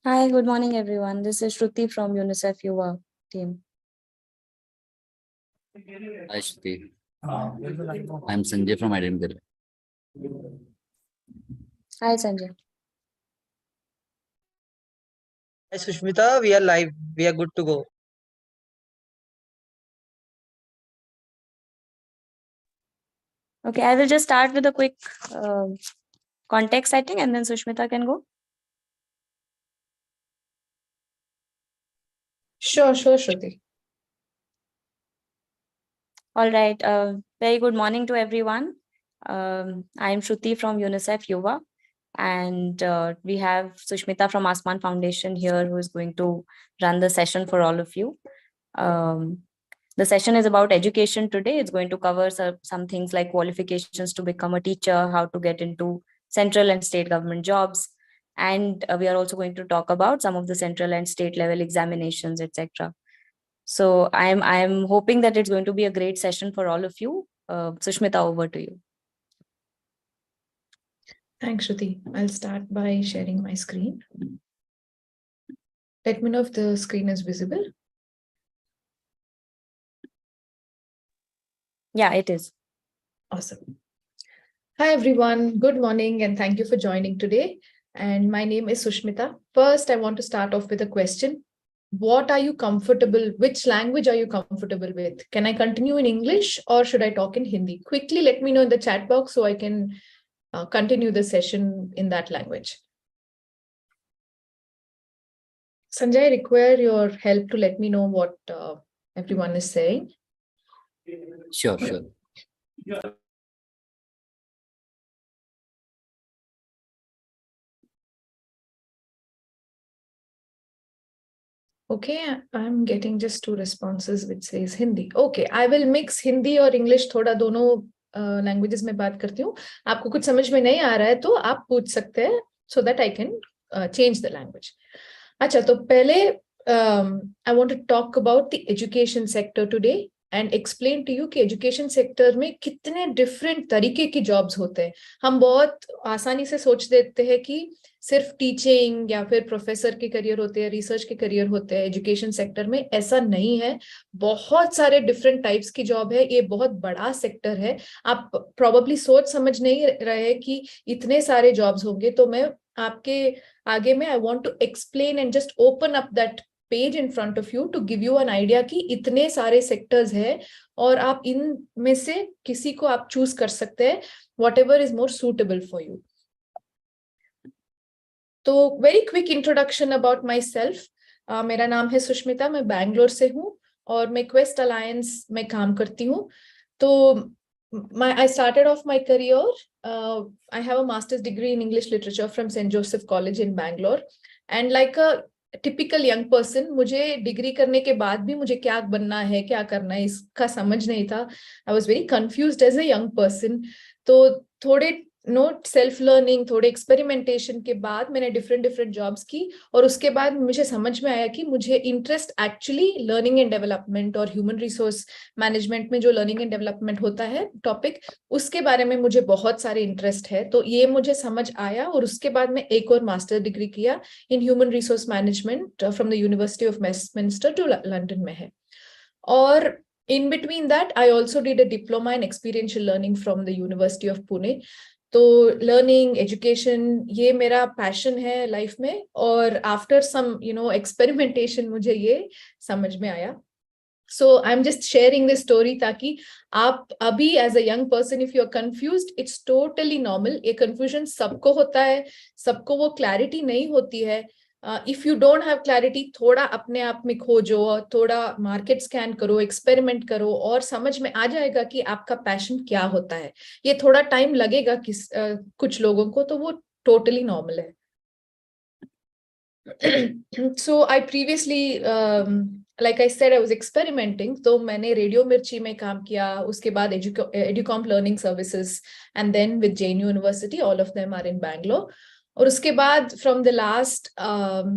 Hi, good morning, everyone. This is Shruti from UNICEF Yuva team. Hi, Shruti. I'm Sanjay from Identity. Hi, Sanjay. Hi Sushmita, we are live. We are good to go. Okay, I will just start with a quick context setting and then Sushmita can go. Sure, Shruti. All right. Very good morning to everyone. I am Shruti from UNICEF Yuva, and we have Sushmita from Asman Foundation here who is going to run the session for all of you. The session is about education today. It's going to cover some things like qualifications to become a teacher, how to get into central and state government jobs. And we are also going to talk about some of the central and state level examinations, etc. So I'm hoping that it's going to be a great session for all of you. Sushmita, over to you. Thanks, Shruti. I'll start by sharing my screen. Let me know if the screen is visible. Yeah, it is. Awesome. Hi, everyone. Good morning, and thank you for joining today. And my name is Sushmita. First, I want to start off with a question. What are you comfortable? Which language are you comfortable with? Can I continue in English or should I talk in Hindi? Quickly, let me know in the chat box so I can continue the session in that language. Sanjay, I require your help to let me know what everyone is saying. Sure. Okay, I'm getting just 2 responses which says Hindi. Okay, I will mix Hindi और English थोड़ा दोनों languages में बात करती हूँ. आपको कुछ समझ में नहीं आ रहा है तो आप पूछ सकते हैं so that I can change the language. अच्छा, तो पहले I want to talk about the education sector today and explain to you कि education sector में कितने different तरीके की jobs होते हैं. हम बहुत आसानी से सोच देते हैं कि सिर्फ टीचिंग या फिर प्रोफेसर के करियर होते हैं, रिसर्च के करियर होते हैं एजुकेशन सेक्टर में. ऐसा नहीं है. बहुत सारे डिफरेंट टाइप्स की जॉब है. ये बहुत बड़ा सेक्टर है. आप प्रोबेबली सोच समझ नहीं रहे कि इतने सारे जॉब्स होंगे. तो मैं आपके आगे में I want to explain and just open up that page in front of you to give you an idea कि इतने सारे सेक्टर्स है और आप इन में से किसी को आप चूज कर सकते हैं, whatever is more suitable for you. तो very quick introduction about myself. मेरा नाम है सुष्मिता. मैं बैंगलोर से हूँ और मैं क्वेस्ट अलायंस में काम करती हूँ. तो I started off my career. I have a master's degree in English literature from St. Joseph College in Bangalore. And like a typical young person, मुझे डिग्री करने के बाद भी मुझे क्या बनना है, क्या करना है, इसका समझ नहीं था. I was very confused as a young person. तो थोड़े सेल्फ लर्निंग, थोड़े एक्सपेरिमेंटेशन के बाद मैंने डिफरेंट जॉब्स की और उसके बाद मुझे समझ में आया कि मुझे interest actually learning and development और ह्यूमन रिसोर्स मैनेजमेंट में जो लर्निंग एंड डेवलपमेंट होता है टॉपिक, उसके बारे में मुझे बहुत सारे इंटरेस्ट है. तो ये मुझे समझ आया और उसके बाद मैं एक और मास्टर डिग्री किया in human resource management from the University of Westminster to London में है. और in between that, I also did a diploma in experiential learning from the University of Pune. तो लर्निंग एजुकेशन ये मेरा passion है life में और after some experimentation मुझे ये समझ में आया. So I am just sharing this story ताकि आप अभी as a young person if you are confused, it's totally normal. ये कंफ्यूजन सबको होता है, सबको वो क्लैरिटी नहीं होती है. If you don't have clarity, थोड़ा अपने आप में खोजो, थोड़ा मार्केट स्कैन करो, एक्सपेरिमेंट करो और समझ में आ जाएगा कि आपका पैशन क्या होता है. ये थोड़ा टाइम लगेगा कुछ लोगों को, तो वो टोटली नॉर्मल है. So I previously like I said I was experimenting. तो मैंने रेडियो मिर्ची में काम किया, उसके बाद Educomp learning services and then with JNU university, all of them are in Bangalore. और उसके बाद from the last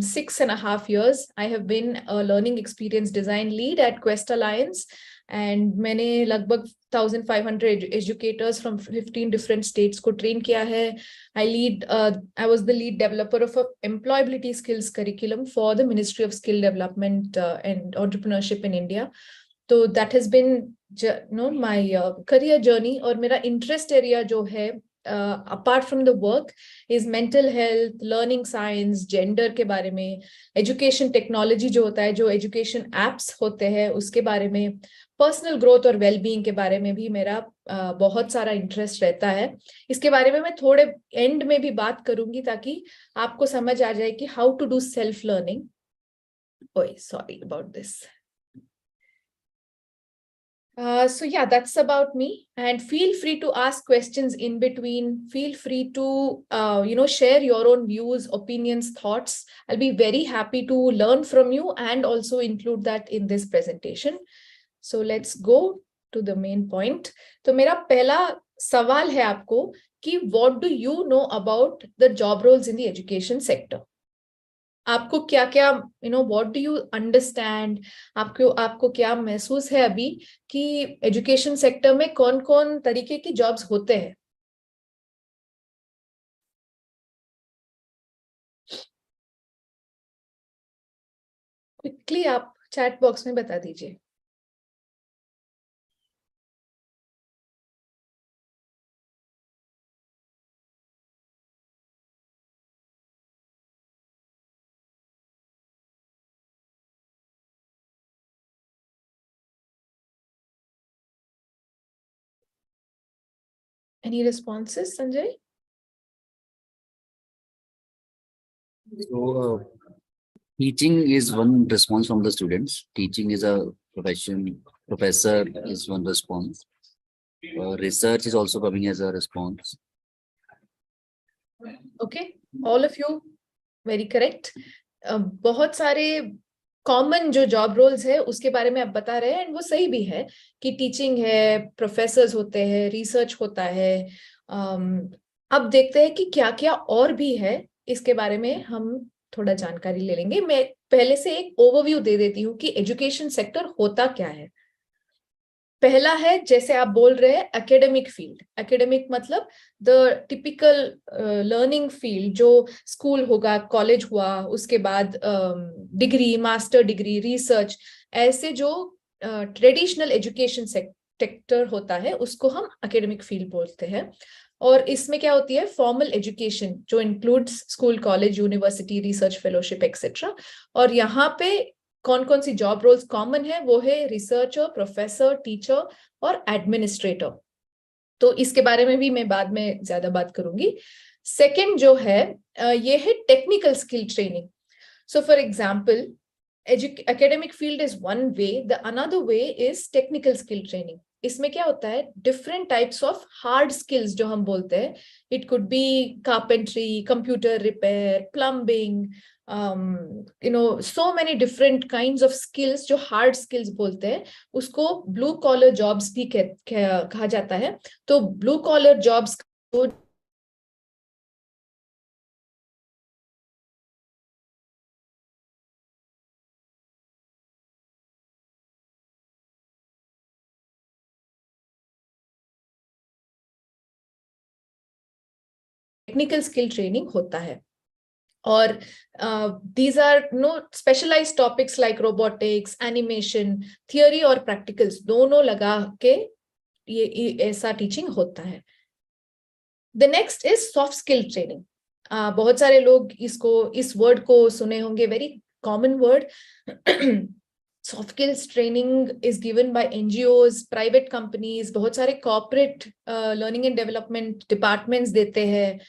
6.5 years I have been a learning experience design lead at Quest Alliance. And मैंने लगभग 1500 एजुकेटर्स फ्रॉम 15 डिफरेंट स्टेट्स को train किया है. I was the lead developer of a employability skills curriculum for the Ministry of Skill Development and Entrepreneurship in India. तो that has been my career journey. और मेरा interest area जो है apart from the work is mental health, learning science, gender के बारे में, education technology जो होता है, जो education apps होते हैं उसके बारे में, पर्सनल ग्रोथ और वेलबींग के बारे में भी मेरा बहुत सारा इंटरेस्ट रहता है. इसके बारे में मैं थोड़े एंड में भी बात करूंगी ताकि आपको समझ आ जाए कि how to do self learning. ओए sorry about this. So yeah, that's about me, and feel free to ask questions in between. Feel free to share your own views, opinions, thoughts. I'll be very happy to learn from you and also include that in this presentation. So let's go to the main point. तो मेरा पहला सवाल है आपको कि what do you know about the job roles in the education sector? आपको क्या क्या what do you understand? आपको क्या महसूस है अभी कि एजुकेशन सेक्टर में कौन कौन तरीके की जॉब्स होते हैं? क्विकली आप चैट बॉक्स में बता दीजिए. Any responses, Sanjay? So, teaching is one response from the students. Teaching is a profession. Professor is one response. Research is also coming as a response. Okay, all of you very correct. बहुत सारे common जो job roles है उसके बारे में आप बता रहे हैं, एंड वो सही भी है कि टीचिंग है, प्रोफेसर्स होते हैं, रिसर्च होता है. अब देखते हैं कि क्या क्या और भी है. इसके बारे में हम थोड़ा जानकारी ले लेंगे. मैं पहले से एक ओवरव्यू दे देती हूँ कि एजुकेशन सेक्टर होता क्या है. पहला है, जैसे आप बोल रहे हैं, एकेडमिक फील्ड. एकेडमिक मतलब द टिपिकल लर्निंग फील्ड, जो स्कूल होगा, कॉलेज हुआ, उसके बाद डिग्री, मास्टर डिग्री, रिसर्च, ऐसे जो ट्रेडिशनल एजुकेशन सेक्टर होता है उसको हम एकेडमिक फील्ड बोलते हैं. और इसमें क्या होती है, फॉर्मल एजुकेशन जो includes school, college, university, research fellowship etcetera. और यहाँ पे कौन कौन सी जॉब रोल्स कॉमन है, वो है रिसर्चर, प्रोफेसर, टीचर और एडमिनिस्ट्रेटर. तो इसके बारे में भी मैं बाद में ज्यादा बात करूंगी. सेकंड जो है ये है technical skill training. So for example, academic field is one way, the another way is technical skill training. इसमें क्या होता है, different types of hard skills जो हम बोलते हैं. It could be carpentry, computer repair, plumbing, so many different kinds of skills जो hard skills बोलते हैं. उसको blue collar jobs भी कहा जाता है. तो blue collar jobs को टेक्निकल स्किल ट्रेनिंग होता है. और these are specialized topics like robotics, animation, theory और practicals दोनों लगा के ये ऐसा टीचिंग होता है. The next is soft skill training. बहुत सारे लोग इस वर्ड को सुने होंगे, very common word. Soft skills training is given by NGOs, private companies, बहुत सारे corporate learning and development departments देते हैं.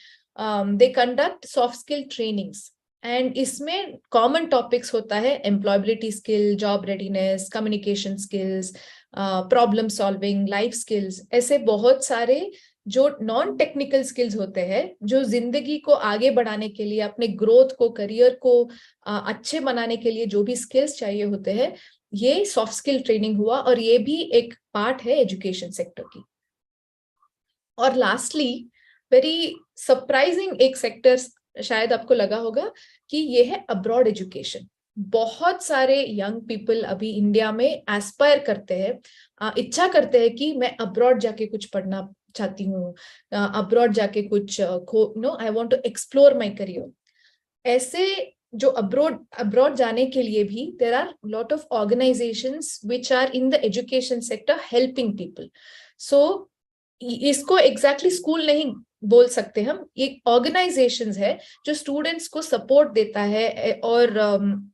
They conduct soft skill trainings, and इसमें common topics होता है employability skill, job readiness, communication skills, problem solving, life skills. ऐसे बहुत सारे जो नॉन टेक्निकल स्किल्स होते हैं, जो जिंदगी को आगे बढ़ाने के लिए, अपने ग्रोथ को, करियर को अच्छे बनाने के लिए जो भी स्किल्स चाहिए होते हैं, ये सॉफ्ट स्किल ट्रेनिंग हुआ. और ये भी एक पार्ट है एजुकेशन सेक्टर की. और लास्टली, वेरी सरप्राइजिंग एक सेक्टर शायद आपको लगा होगा कि ये है अब्रॉड एजुकेशन. बहुत सारे यंग पीपल अभी इंडिया में एस्पायर करते हैं, इच्छा करते हैं कि मैं अब्रॉड जाके कुछ पढ़ना चाहती हूँ, अब्रॉड जाके कुछ I want to explore my career. ऐसे जो अब्रॉड जाने के लिए भी there are lot of organisations which are in the education sector helping people. So इसको एग्जैक्टली स्कूल नहीं बोल सकते हम, ये ऑर्गेनाइजेशंस है जो स्टूडेंट्स को सपोर्ट देता है और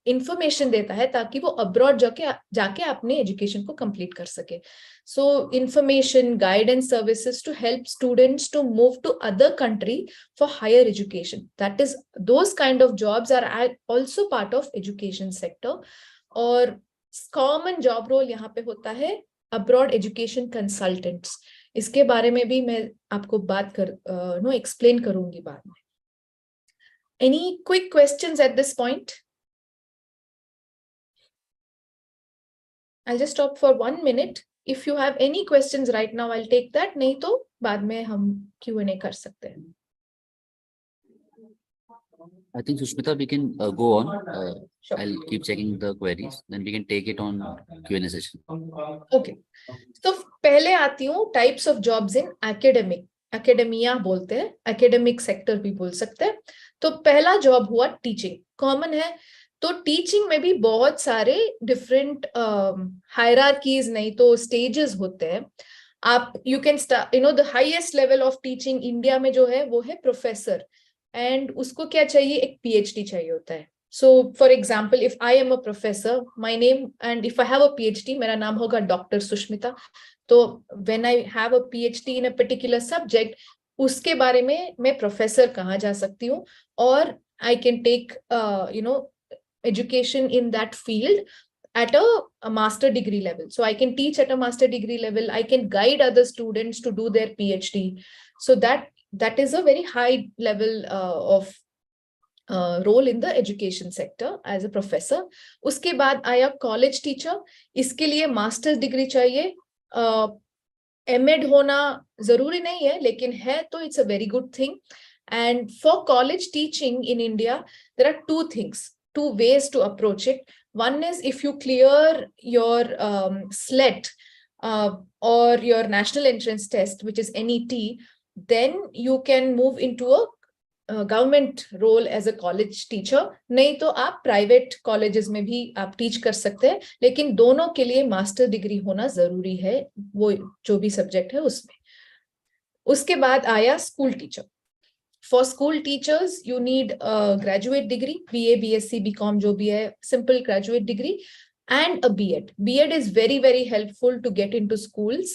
इंफॉर्मेशन देता है ताकि वो अब्रॉड जाके अपने एजुकेशन को कंप्लीट कर सके। So information, guidance services to help students to move to other country for higher education, that is those kind of jobs are also part of education sector. और कॉमन जॉब रोल यहाँ पे होता है abroad education consultants. इसके बारे में भी मैं आपको बात एक्सप्लेन करूंगी बाद में। Any quick questions at this point? I'll just stop for 1 minute. If you have any questions right now, I'll take that. नहीं तो बाद में हम Q&A कर सकते हैं। I think Sushmita, we can go on. Sure. I'll keep checking the queries, then we can take it on Q&A session. Okay. तो पहले आती हूँ types of jobs in academic, academia बोलते हैं, एकेडमिक सेक्टर भी बोल सकते हैं। तो पहला जॉब हुआ टीचिंग, कॉमन है। तो टीचिंग में भी बहुत सारे डिफरेंट हायरार्कीज नहीं तो स्टेजेस होते हैं। आप you can start, the highest level of teaching India में जो है वो है प्रोफेसर, एंड उसको क्या चाहिए, एक PhD चाहिए होता है। So, for example, if I am a professor, my name, and if I have a PhD, मेरा नाम होगा डॉक्टर सुष्मिता। तो when I have a PhD in a particular subject, उसके बारे में मैं प्रोफेसर कहाँ जा सकती हूँ, और I can take, education in that field at a master degree level. So I can teach at a master degree level. I can guide other students to do their PhD. So that is a very high level of role in the education sector as a professor. उसके बाद आया college teacher. इसके लिए masters degree चाहिए, M.Ed होना जरूरी नहीं है, लेकिन है तो it's a very good thing. And for college teaching in India, there are two ways to approach it. One is if you clear your SLET or your national entrance test, which is NET, then you can move into a government role as a college teacher. नहीं तो आप private colleges में भी आप teach कर सकते हैं, लेकिन दोनों के लिए मास्टर डिग्री होना जरूरी है, वो जो भी सब्जेक्ट है उसमें। उसके बाद आया school teacher. For school teachers you need graduate degree, BA, BSc, BCom जो भी है, simple graduate degree, and a B.Ed. B.Ed is very, very helpful to get into schools.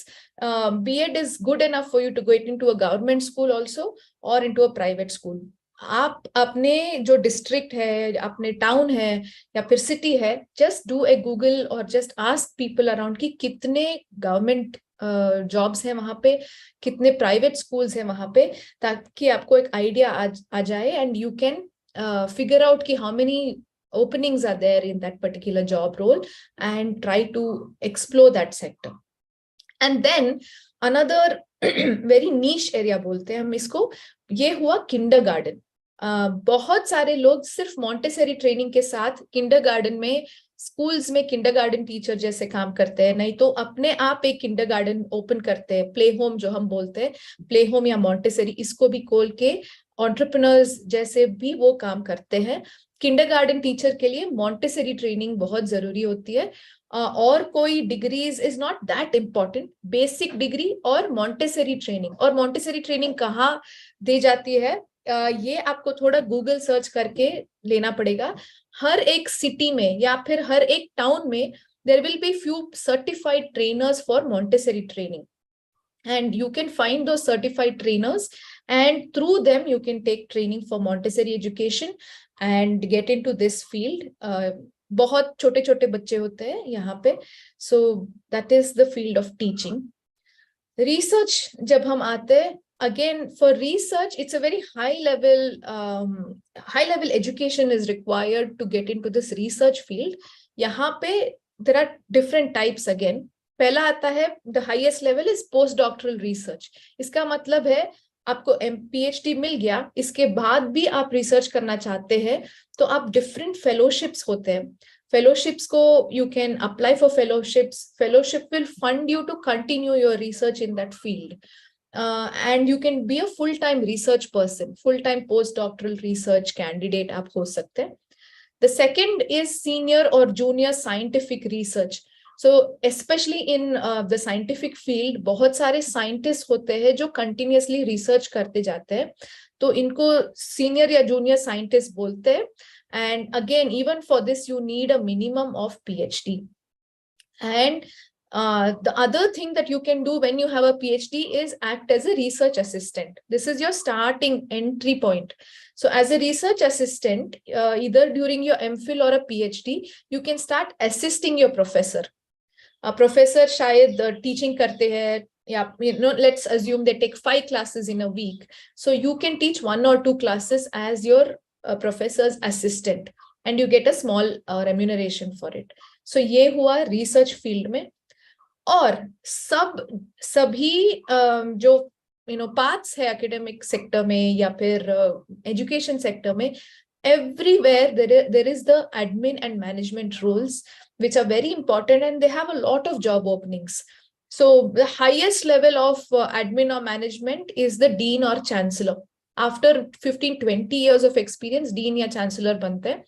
B.Ed is good enough for you to get into a government school also or into a private school. आप अपने जो district है, अपने town है या फिर city है, just do a Google और जस्ट आस्क पीपल अराउंड कि कितने गवर्नमेंट जॉब्स हैं वहां पे, कितने प्राइवेट स्कूल्स हैं वहां पे, ताकि आपको एक आइडिया आ जाए and you can figure out कि how many openings are there in that particular job role and try to explore that sector. And then another very niche area बोलते हैं हम इसको, ये हुआ kindergarten. बहुत सारे लोग सिर्फ मॉन्टेसरी ट्रेनिंग के साथ किंडरगार्टन में, स्कूल्स में किंडरगार्टन टीचर जैसे काम करते हैं, नहीं तो अपने आप एक किंडरगार्टन ओपन करते हैं, प्ले होम जो हम बोलते हैं, प्ले होम या मॉन्टेसरी, इसको भी खोल के एंटरप्रेन्योर्स जैसे भी वो काम करते हैं। किंडरगार्टन टीचर के लिए मॉन्टेसरी ट्रेनिंग बहुत जरूरी होती है, और कोई degrees is not that important, basic degree और मॉन्टेसरी ट्रेनिंग। और मॉन्टेसरी ट्रेनिंग कहाँ दी जाती है, ये आपको थोड़ा गूगल सर्च करके लेना पड़ेगा। हर एक सिटी में या फिर हर एक टाउन में there will be few certified trainers for Montessori training, and you can find those certified trainers and through them you can take training for Montessori education and get into this field. बहुत छोटे छोटे बच्चे होते हैं यहाँ पे, so that is the field of teaching. Research जब हम आते हैं, again for research it's a very high level education is required to get into this research field. यहाँ पे there are different types again. पहला आता है the highest level is postdoctoral research. इसका मतलब है आपको PhD मिल गया, इसके बाद भी आप रिसर्च करना चाहते हैं, तो आप डिफरेंट फेलोशिप्स होते हैं, फेलोशिप्स को you can apply for fellowships. Fellowship will fund you to continue your research in that field. And you can be a full-time research person, full-time postdoctoral research candidate आप हो सकते हैं. The second is senior or junior scientific research. So especially in the scientific field, बहुत सारे scientists होते हैं जो continuously research करते जाते हैं, तो इनको senior या junior scientist बोलते हैं. And again, even for this, you need a minimum of PhD. And the other thing that you can do when you have a PhD is act as a research assistant. This is your starting entry point. So as a research assistant, either during your MPhil or a PhD, you can start assisting your professor. A professor शायद teaching करते हैं, yeah, let's assume they take 5 classes in a week. So you can teach 1 or 2 classes as your professor's assistant, and you get a small remuneration for it. So ये हुआ research field में. और सभी जो paths है academic sector में या फिर education sector में, everywhere there is the admin and management roles which are very important, and they have a lot of job openings. So the highest level of admin or management is the dean or chancellor. After 15-20 years of experience, dean या chancellor बनते हैं.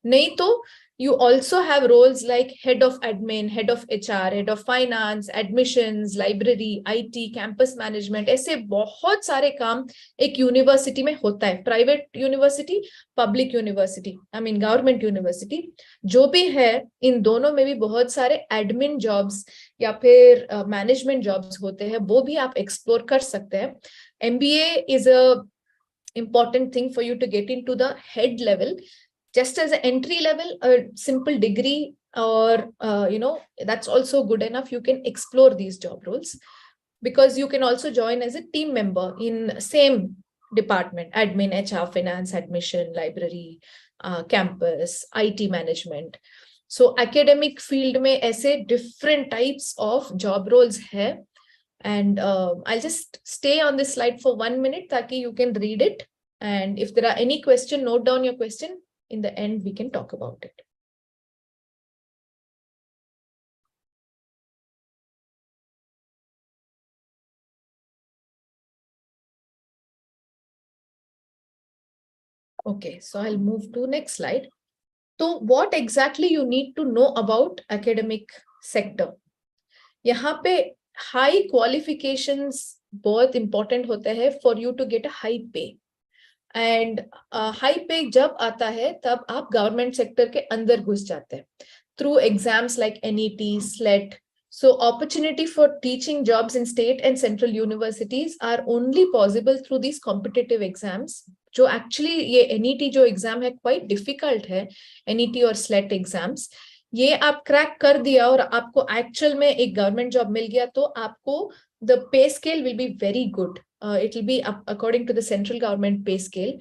नहीं तो you also have roles like head of admin, head of HR, head of finance, admissions, library, IT, campus management. ऐसे बहुत सारे काम एक यूनिवर्सिटी में होता है. Private university, public university, I mean government university, जो भी है, इन दोनों में भी बहुत सारे एडमिन जॉब्स या फिर मैनेजमेंट जॉब्स होते हैं, वो भी आप एक्सप्लोर कर सकते हैं. MBA is a important thing for you to get into the head level. Just as an entry level, a simple degree or, that's also good enough. You can explore these job roles, because you can also join as a team member in same department, admin, HR, finance, admission, library, campus, IT management. So academic field में ऐसे different types of job roles है. And I'll just stay on this slide for 1 minute ताकि you can read it. And if there are any question, note down your question. In the end, we can talk about it. Okay, so I'll move to next slide. So what exactly you need to know about academic sector? यहाँ पे high qualifications बहुत important होते हैं for you to get a high pay. And high pay जब आता है तब आप गवर्नमेंट सेक्टर के अंदर घुस जाते हैं through exams like NET, SLET. So opportunity for teaching jobs in state and central universities are only possible through these competitive exams. जो actually ये NET जो exam है quite difficult है, NET और SLET exams. ये आप क्रैक कर दिया और आपको एक्चुअल में एक गवर्नमेंट जॉब मिल गया, तो आपको the pay scale will be very good. It will be according to the central government pay scale.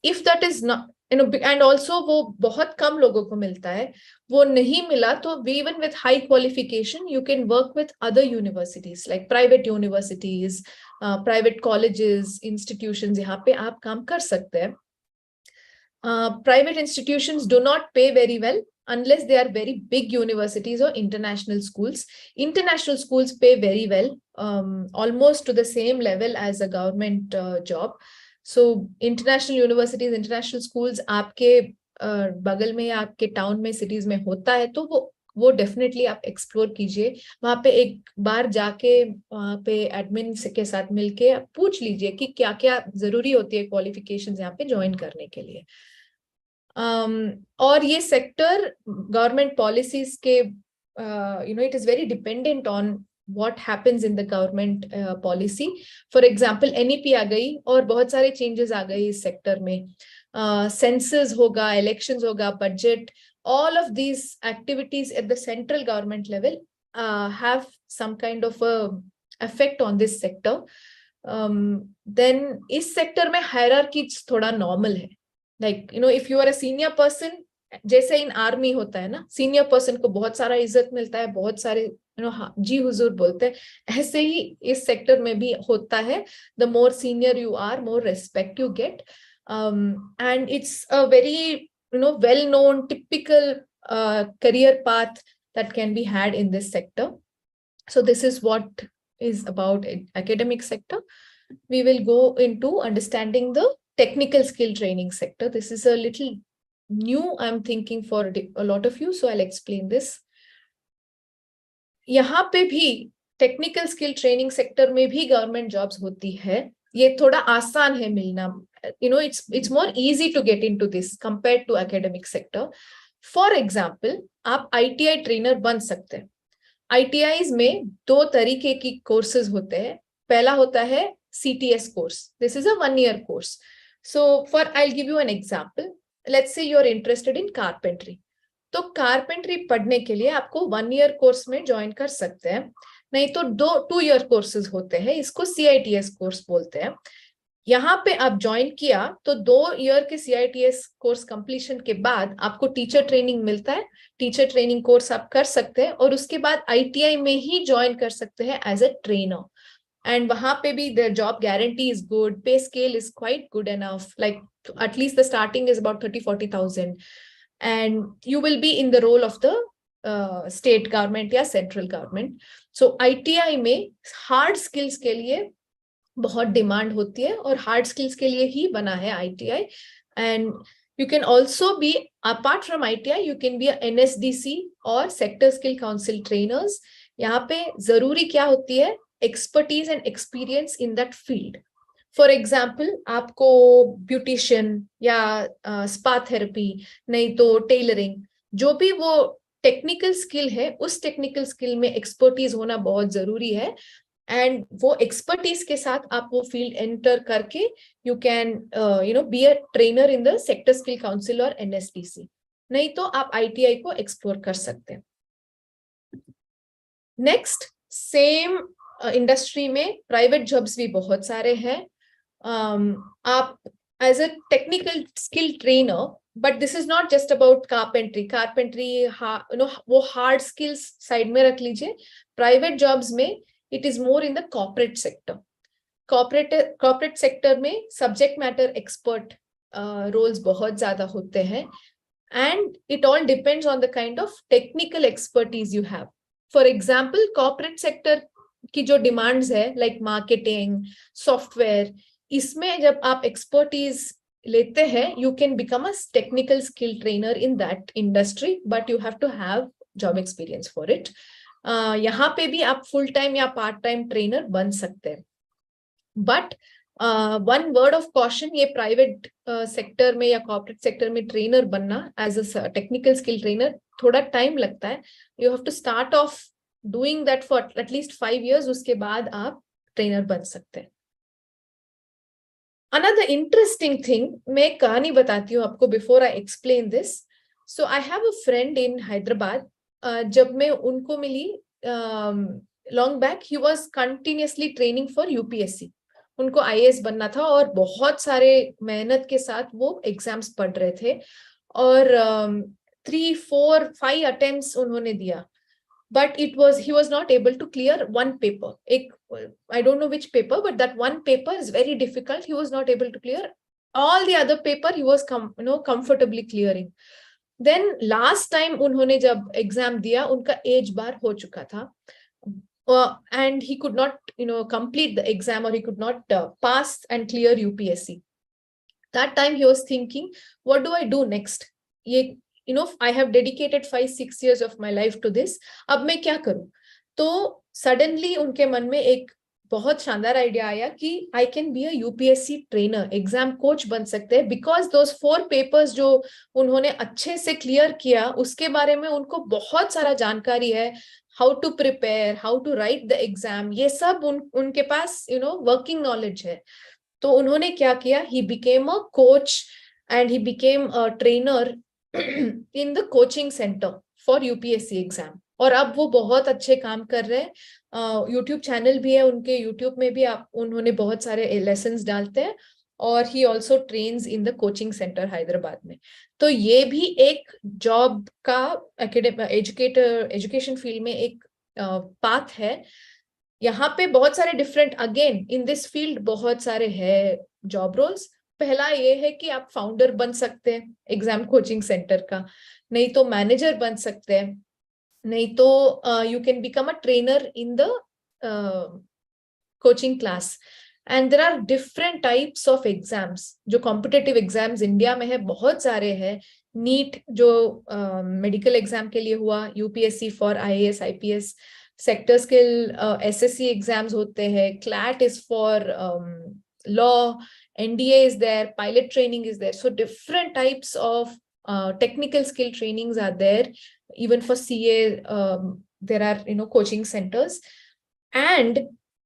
If that is not, and also वो बहुत कम लोगों को मिलता है, वो नहीं मिला तो even with high qualification you can work with other universities like private universities, private colleges, institutions. यहाँ पे आप काम कर सकते हैं. Private institutions do not pay very well unless they are very big universities or international schools. International schools pay very well, almost to the same level as a government job. So international universities, international schools आपके बगल में या आपके town में, cities में होता है, तो वो डेफिनेटली आप एक्सप्लोर कीजिए. वहाँ पे एक बार जाके वहाँ पे एडमिन के साथ मिलके आप पूछ लीजिए कि क्या क्या जरूरी होती है क्वालिफिकेशंस यहाँ पे ज्वाइन करने के लिए. और ये सेक्टर गवर्नमेंट पॉलिसीज के it is very dependent on what happens in the government policy. For example, NEP आ गई और बहुत सारे changes आ गए इस सेक्टर में. Census होगा, elections होगा, budget, all of these activities at the central government level have some kind of a effect on this sector. Then इस सेक्टर में hierarchy थोड़ा normal है. Like, if you are a senior person, जैसे इन army होता है ना, senior person को बहुत सारा इज्जत मिलता है, बहुत सारे जी हुजूर बोलते हैं, ऐसे ही इस सेक्टर में भी होता है. The more senior you are, more respect you get, and it's a very well known typical career path that can be had in this sector. So this is what is about academic sector. We will go into understanding the technical skill training sector. This is a little new, I'm thinking, for a lot of you, so I'll explain this. यहाँ पे भी technical skill training sector में भी government jobs होती है. ये थोड़ा आसान है मिलना. It's more easy to get into this compared to academic sector. For example, आप ITI ट्रेनर बन सकते हैं. ITIs में 2 तरीके की कोर्सेज होते हैं. पहला होता है CTS course. This is a 1-year course. So I'll give you an example. Let's say you're interested in carpentry. तो कारपेंट्री पढ़ने के लिए आपको 1-year कोर्स में ज्वाइन कर सकते हैं. नहीं तो 2-year कोर्सेज होते हैं. इसको CITS कोर्स बोलते हैं. यहाँ पे आप ज्वाइन किया तो 2 year के CITS कोर्स कंप्लीशन के बाद आपको टीचर ट्रेनिंग मिलता है. टीचर ट्रेनिंग कोर्स आप कर सकते हैं और उसके बाद ITI में ही ज्वाइन कर सकते हैं एज अ ट्रेनर. एंड वहां पे भी the job guarantee is good. पे scale is quite good enough. Like at least the starting is about 30,000-40,000. and you will be in the role of the state government या central government. So ITI में hard skills के लिए बहुत demand होती है और hard skills के लिए ही बना है ITI. And you can also be, apart from ITI, you can be a NSDC or sector skill council trainers. यहाँ पे जरूरी क्या होती है? Expertise and experience in that field. For example आपको ब्यूटिशियन या स्पा थेरेपी, नहीं तो टेलरिंग, जो भी वो टेक्निकल स्किल है, उस टेक्निकल स्किल में एक्सपर्टीज होना बहुत जरूरी है. एंड वो एक्सपर्टीज के साथ आप वो फील्ड एंटर करके you can be a trainer in the sector skill council और NSDC. नहीं तो आप ITI को एक्सप्लोर कर सकते हैं. नेक्स्ट, सेम इंडस्ट्री में प्राइवेट जॉब्स भी बहुत सारे हैं. आप as a technical skill trainer, but this is not just about carpentry वो हार्ड स्किल्स साइड में रख लीजिए. प्राइवेट जॉब्स में it is more in the corporate sector. Corporate sector में सब्जेक्ट मैटर एक्सपर्ट रोल्स बहुत ज्यादा होते हैं. And it all depends on the kind of technical expertise you have. For example, corporate sector की जो demands है, like marketing, software, इसमें जब आप एक्सपर्टीज लेते हैं, you can become a technical skill trainer in that industry, but you have to have job experience for it. यहाँ पे भी आप फुल टाइम या पार्ट टाइम ट्रेनर बन सकते हैं. But one word of caution, ये प्राइवेट सेक्टर में या कॉर्पोरेट सेक्टर में ट्रेनर बनना as a technical skill trainer थोड़ा टाइम लगता है. You have to start off doing that for at least 5 years. उसके बाद आप ट्रेनर बन सकते हैं. Another interesting thing, मैं एक कहानी बताती हूँ आपको before I explain this. So I have a friend in Hyderabad. जब मैं उनको मिली long back, he was continuously training for UPSC. उनको IAS बनना था और बहुत सारे मेहनत के साथ वो एग्जाम्स पढ़ रहे थे और 3, 4, 5 attempts उन्होंने दिया. But he was not able to clear one paper. I don't know which paper, but that one paper is very difficult. He was not able to clear. All the other paper he was comfortably clearing. Then last time उन्होंने जब exam दिया, उनका age bar हो चुका था. And he could not, complete the exam, or he could not pass and clear UPSC. That time he was thinking, what do I do next? I have dedicated 5-6 years of my life to this. अब मैं क्या करूं? तो suddenly उनके मन में एक बहुत शानदार आइडिया आया कि I can be a UPSC trainer, exam coach बन सकते हैं, because those 4 papers जो उन्होंने अच्छे से क्लियर किया, उसके बारे में उनको बहुत सारा जानकारी है. How to prepare, how to write the exam, ये सब उनके पास वर्किंग नॉलेज है. तो उन्होंने क्या किया? He became a coach and he became a trainer in the coaching center for UPSC exam. और अब वो बहुत अच्छे काम कर रहे हैं. यूट्यूब चैनल भी है उनके. यूट्यूब में भी उन्होंने बहुत सारे लेसन्स डालते हैं और he also trains in the coaching centre Hyderabad में. तो ये भी एक जॉब का एजुकेशन फील्ड में एक पाथ है। यहाँ पे बहुत सारे different, again in this field बहुत सारे है जॉब रोल्स। पहला ये है कि आप फाउंडर बन सकते हैं एग्जाम कोचिंग सेंटर का, नहीं तो मैनेजर बन सकते हैं, नहीं तो you can become a trainer in the coaching class. And there are different types of exams, जो कॉम्पिटेटिव एग्जाम्स इंडिया में है बहुत सारे हैं। नीट जो मेडिकल एग्जाम के लिए हुआ, UPSC for IAS IPS, sector skill SSC exams होते हैं, CLAT is for law, NDA is there, pilot training is there. So different types of technical skill trainings are there. Even for CA, there are coaching centers. And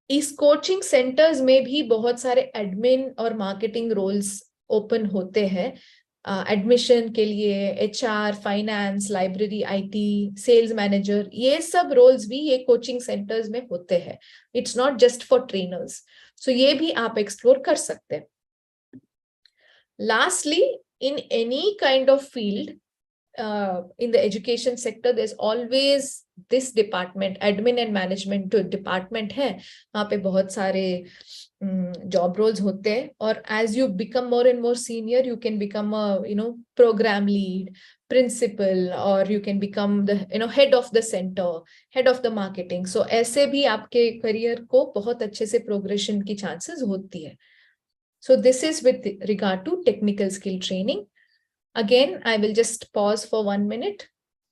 इस coaching centres में भी बहुत सारे admin और marketing roles open होते हैं admission के लिए, HR, finance, library, IT, sales manager, ये सब रोल्स भी ये कोचिंग सेंटर्स में होते हैं. It's not just for trainers. So ये भी आप एक्सप्लोर कर सकते हैं. Lastly, in any kind of field, in the education sector, there's always this department, admin and management department है. वहाँ पे बहुत सारे job roles होते हैं. और as you become more and more senior, you can become a program lead, principal, or you can become the head of the center, head of the marketing. So ऐसे भी आपके career को बहुत अच्छे से progression की chances होती है. So this is with regard to technical skill training. Again, I will just pause for 1 minute.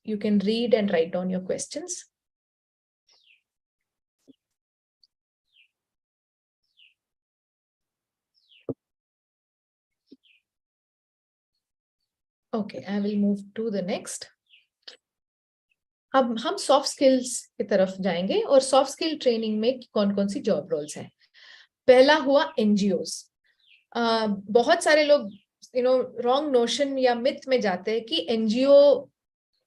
You can read and write down your questions. Okay, I will move to the next. अब हम soft skills की तरफ जाएंगे और soft skill training में कौन कौन सी job roles हैं. पहला हुआ एनजीओस. बहुत सारे लोग रॉन्ग नोशन या मिथ में जाते हैं कि एनजीओ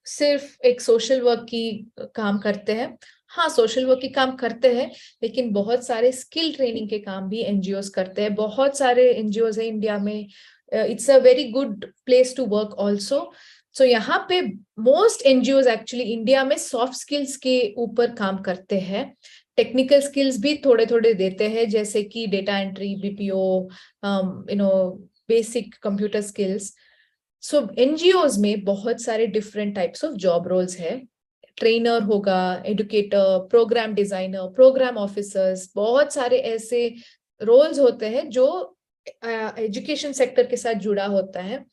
सिर्फ एक सोशल वर्क की काम करते हैं. हाँ, सोशल वर्क की काम करते हैं, लेकिन बहुत सारे स्किल ट्रेनिंग के काम भी एनजीओस करते हैं. बहुत सारे एनजीओस है इंडिया में. It's a very good place to work also. So यहाँ पे मोस्ट एनजीओस एक्चुअली इंडिया में सॉफ्ट स्किल्स के ऊपर काम करते हैं. टेक्निकल स्किल्स भी थोड़े थोड़े देते हैं, जैसे कि data entry, BPO, basic computer skills. So NGOs में बहुत सारे different types of job roles है. ट्रेनर होगा, educator, programme designer, programme officers, बहुत सारे ऐसे रोल्स होते हैं जो एजुकेशन सेक्टर के साथ जुड़ा होता है.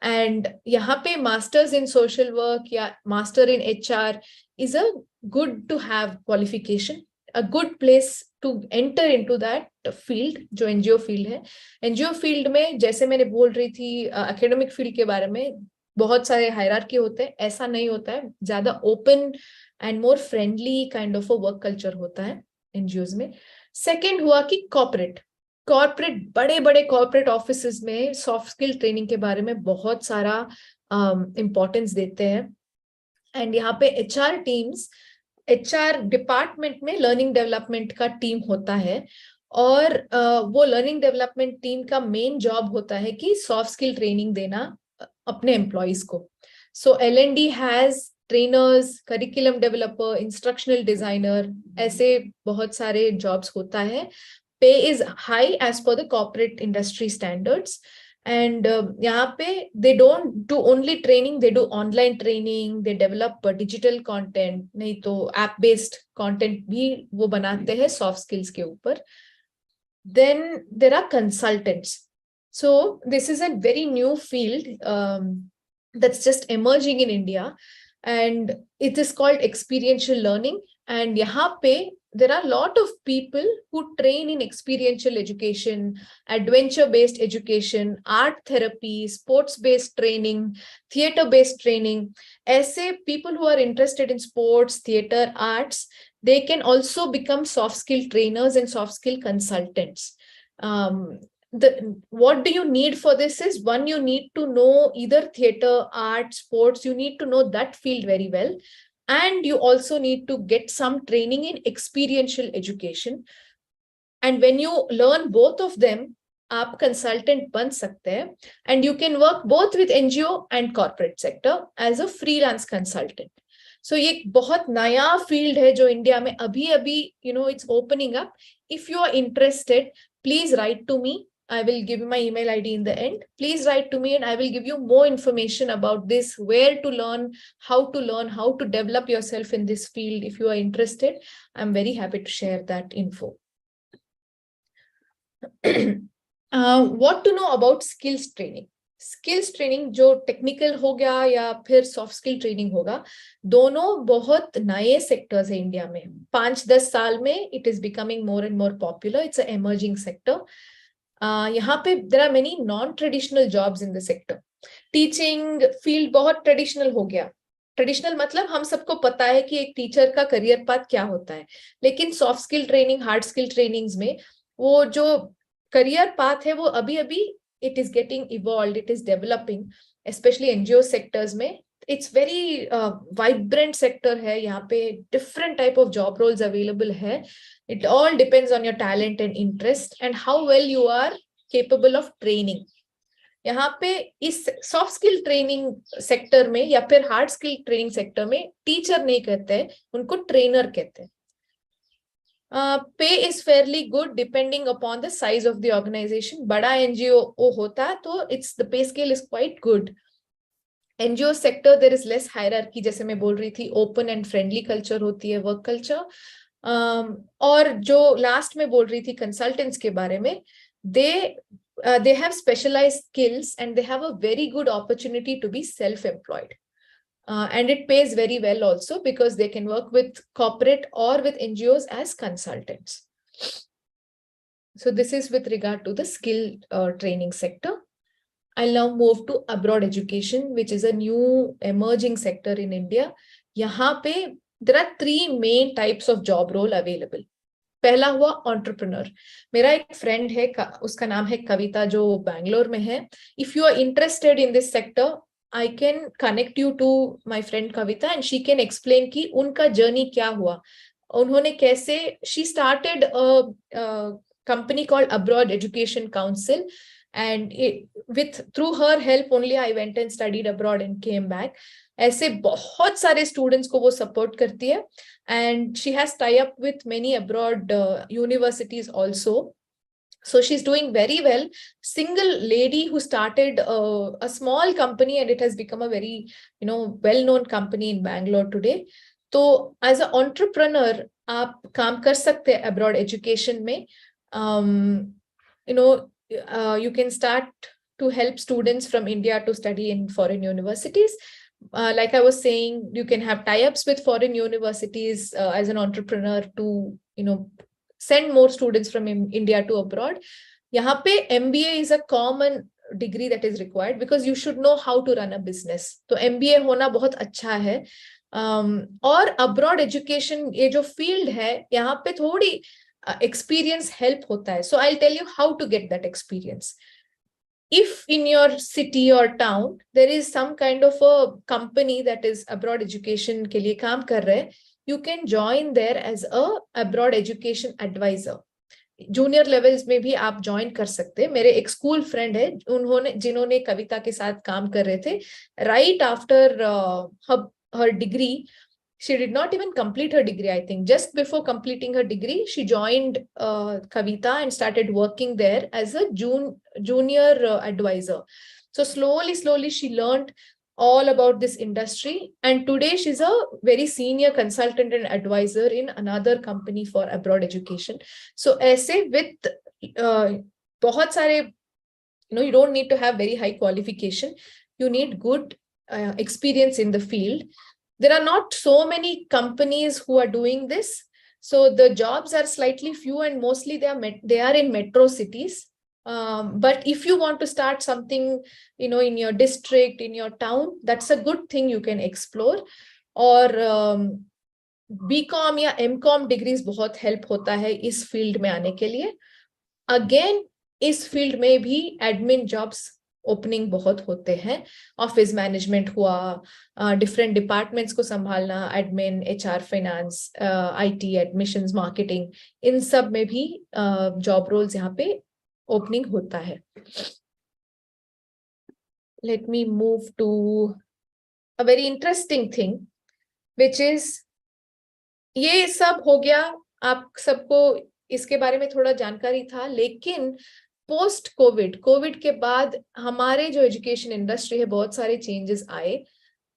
एंड यहाँ पे मास्टर्स इन सोशल वर्क या master in HR is a good to have qualification, a good place to enter into that field जो एनजीओ फील्ड है. एनजीओ फील्ड में जैसे मैंने बोल रही थी एकेडमिक फील्ड के बारे में, बहुत सारे हायरार्की होते हैं. ऐसा नहीं होता है, ज्यादा open and more friendly kind of a work culture होता है एनजीओज में. सेकेंड हुआ कि कॉर्पोरेट बड़े बड़े कॉर्पोरेट ऑफिसेज में सॉफ्ट स्किल ट्रेनिंग के बारे में बहुत सारा इंपॉर्टेंस देते हैं. एंड यहाँ पे HR टीम्स, HR डिपार्टमेंट में लर्निंग डेवलपमेंट का टीम होता है, और वो लर्निंग डेवलपमेंट टीम का मेन जॉब होता है कि सॉफ्ट स्किल ट्रेनिंग देना अपने एम्प्लॉइज को. So L&D has trainers, curriculum developer, instructional designer, ऐसे बहुत सारे जॉब्स होता है. Pay is high as per the corporate industry standards. And यहाँ पे they don't do only training, they do online training, they develop digital content, नहीं तो app based content भी वो बनाते हैं soft skills के ऊपर. Then there are consultants. So this is a very new field that's just emerging in India, and it is called experiential learning. And यहाँ पे there are a lot of people who train in experiential education, adventure-based education, art therapy, sports-based training, theater-based training. ऐसे people who are interested in sports, theater, arts, they can also become soft skill trainers and soft skill consultants. What do you need for this is, one, you need to know either theater, art, sports, you need to know that field very well. And you also need to get some training in experiential education. And when you learn both of them, आप consultant बन सकते हैं, and you can work both with NGO and corporate sector as a freelance consultant. सो ये एक बहुत नया field है जो इंडिया में अभी अभी it's opening up. If you are interested, please write to me. I will give you my email ID in the end. Please write to me and I will give you more information about this, where to learn, how to develop yourself in this field. If you are interested, I'm very happy to share that info. What to know about skills training? Skills training जो technical हो गया या फिर soft skill training होगा, दोनों बहुत नए sectors है इंडिया में. 5-10 साल में it is becoming more and more popular. It's a emerging sector. यहाँ पे there are many non traditional jobs in the sector. Teaching field बहुत ट्रेडिशनल हो गया. ट्रेडिशनल मतलब हम सबको पता है कि एक टीचर का करियर पाथ क्या होता है, लेकिन soft skill training, hard skill trainings में वो जो करियर पाथ है वो अभी अभी it is getting evolved, it is developing, especially NGO sectors में. It's very vibrant sector है. यहाँ पे different type of job roles available है. It all depends on your talent and interest and how well you are capable of training. यहाँ पे इस soft skill training sector में या फिर हार्ड स्किल ट्रेनिंग सेक्टर में टीचर नहीं कहते हैं, उनको ट्रेनर कहते हैं. Pay is fairly good depending upon the size of the organization. बड़ा NGO होता है तो the pay scale is quite good. NGO sector there is less hierarchy, जैसे मैं बोल रही थी, open and friendly culture होती है, work culture. और जो last में बोल रही थी consultants के बारे में, they have specialized skills and they have a very good opportunity to be self-employed. And it pays very well also because they can work with corporate or with NGOs as consultants. So this is with regard to the skill training sector. I'll now move to abroad education, which is a new emerging sector in India. यहाँ पे there are 3 main types of job role available. पहला हुआ entrepreneur. मेरा एक friend है, उसका नाम है कविता, जो बैंगलोर में है. If you are interested in this sector, I can connect you to my friend Kavita and she can explain कि उनका journey क्या हुआ, उन्होंने कैसे. She started a company called Abroad Education Council and through her help only I went and studied abroad and came back. ऐसे बहुत सारे students को वो support करती है and she has tie up with many abroad universities also. So she's doing very well. Single lady who started a small company and it has become a very, well-known company in Bangalore today. So as an entrepreneur, आप काम कर सकते हैं abroad education में. You can start to help students from India to study in foreign universities. Like I was saying, you can have tie-ups with foreign universities as an entrepreneur to, send more students from India to abroad. यहाँ पे MBA is a common degree that is required because you should know how to run a business. तो MBA होना बहुत अच्छा है. और abroad education ये जो field है, यहाँ पे थोड़ी experience help होता है. So I'll tell you how to get that experience. If in your city or town there is some kind of a company that is abroad education के लिए काम कर रहे हैं, you can join there as a abroad education advisor. Junior levels में भी आप join कर सकते हैं. मेरे एक स्कूल फ्रेंड है, जिन्होंने कविता के साथ काम कर रहे थे. Right after her degree, she did not even complete her degree. I think just before completing her degree, she joined Kavita and started working there as a junior advisor. So slowly she learned all about this industry and today she's a very senior consultant and advisor in another company for abroad education. So ऐसे with बहुत सारे, you don't need to have very high qualification. You need good experience in the field. There are not so many companies who are doing this. So the jobs are slightly few and mostly they are in metro cities. But if you want to start something, in your district, in your town, that's a good thing you can explore. Or BCom या MCom degrees बहुत help होता है इस field में आने के लिए. Again, इस field में भी admin jobs opening बहुत होते हैं. Office management हुआ, different departments को संभालना, admin, HR, finance, IT, admissions, marketing, इन सब में भी job roles यहाँ पे opening होता है. Let me move to a very interesting thing, which is, ये सब हो गया, आप सबको इसके बारे में थोड़ा जानकारी था, लेकिन पोस्ट कोविड के बाद हमारे जो एजुकेशन इंडस्ट्री है बहुत सारे चेंजेस आए।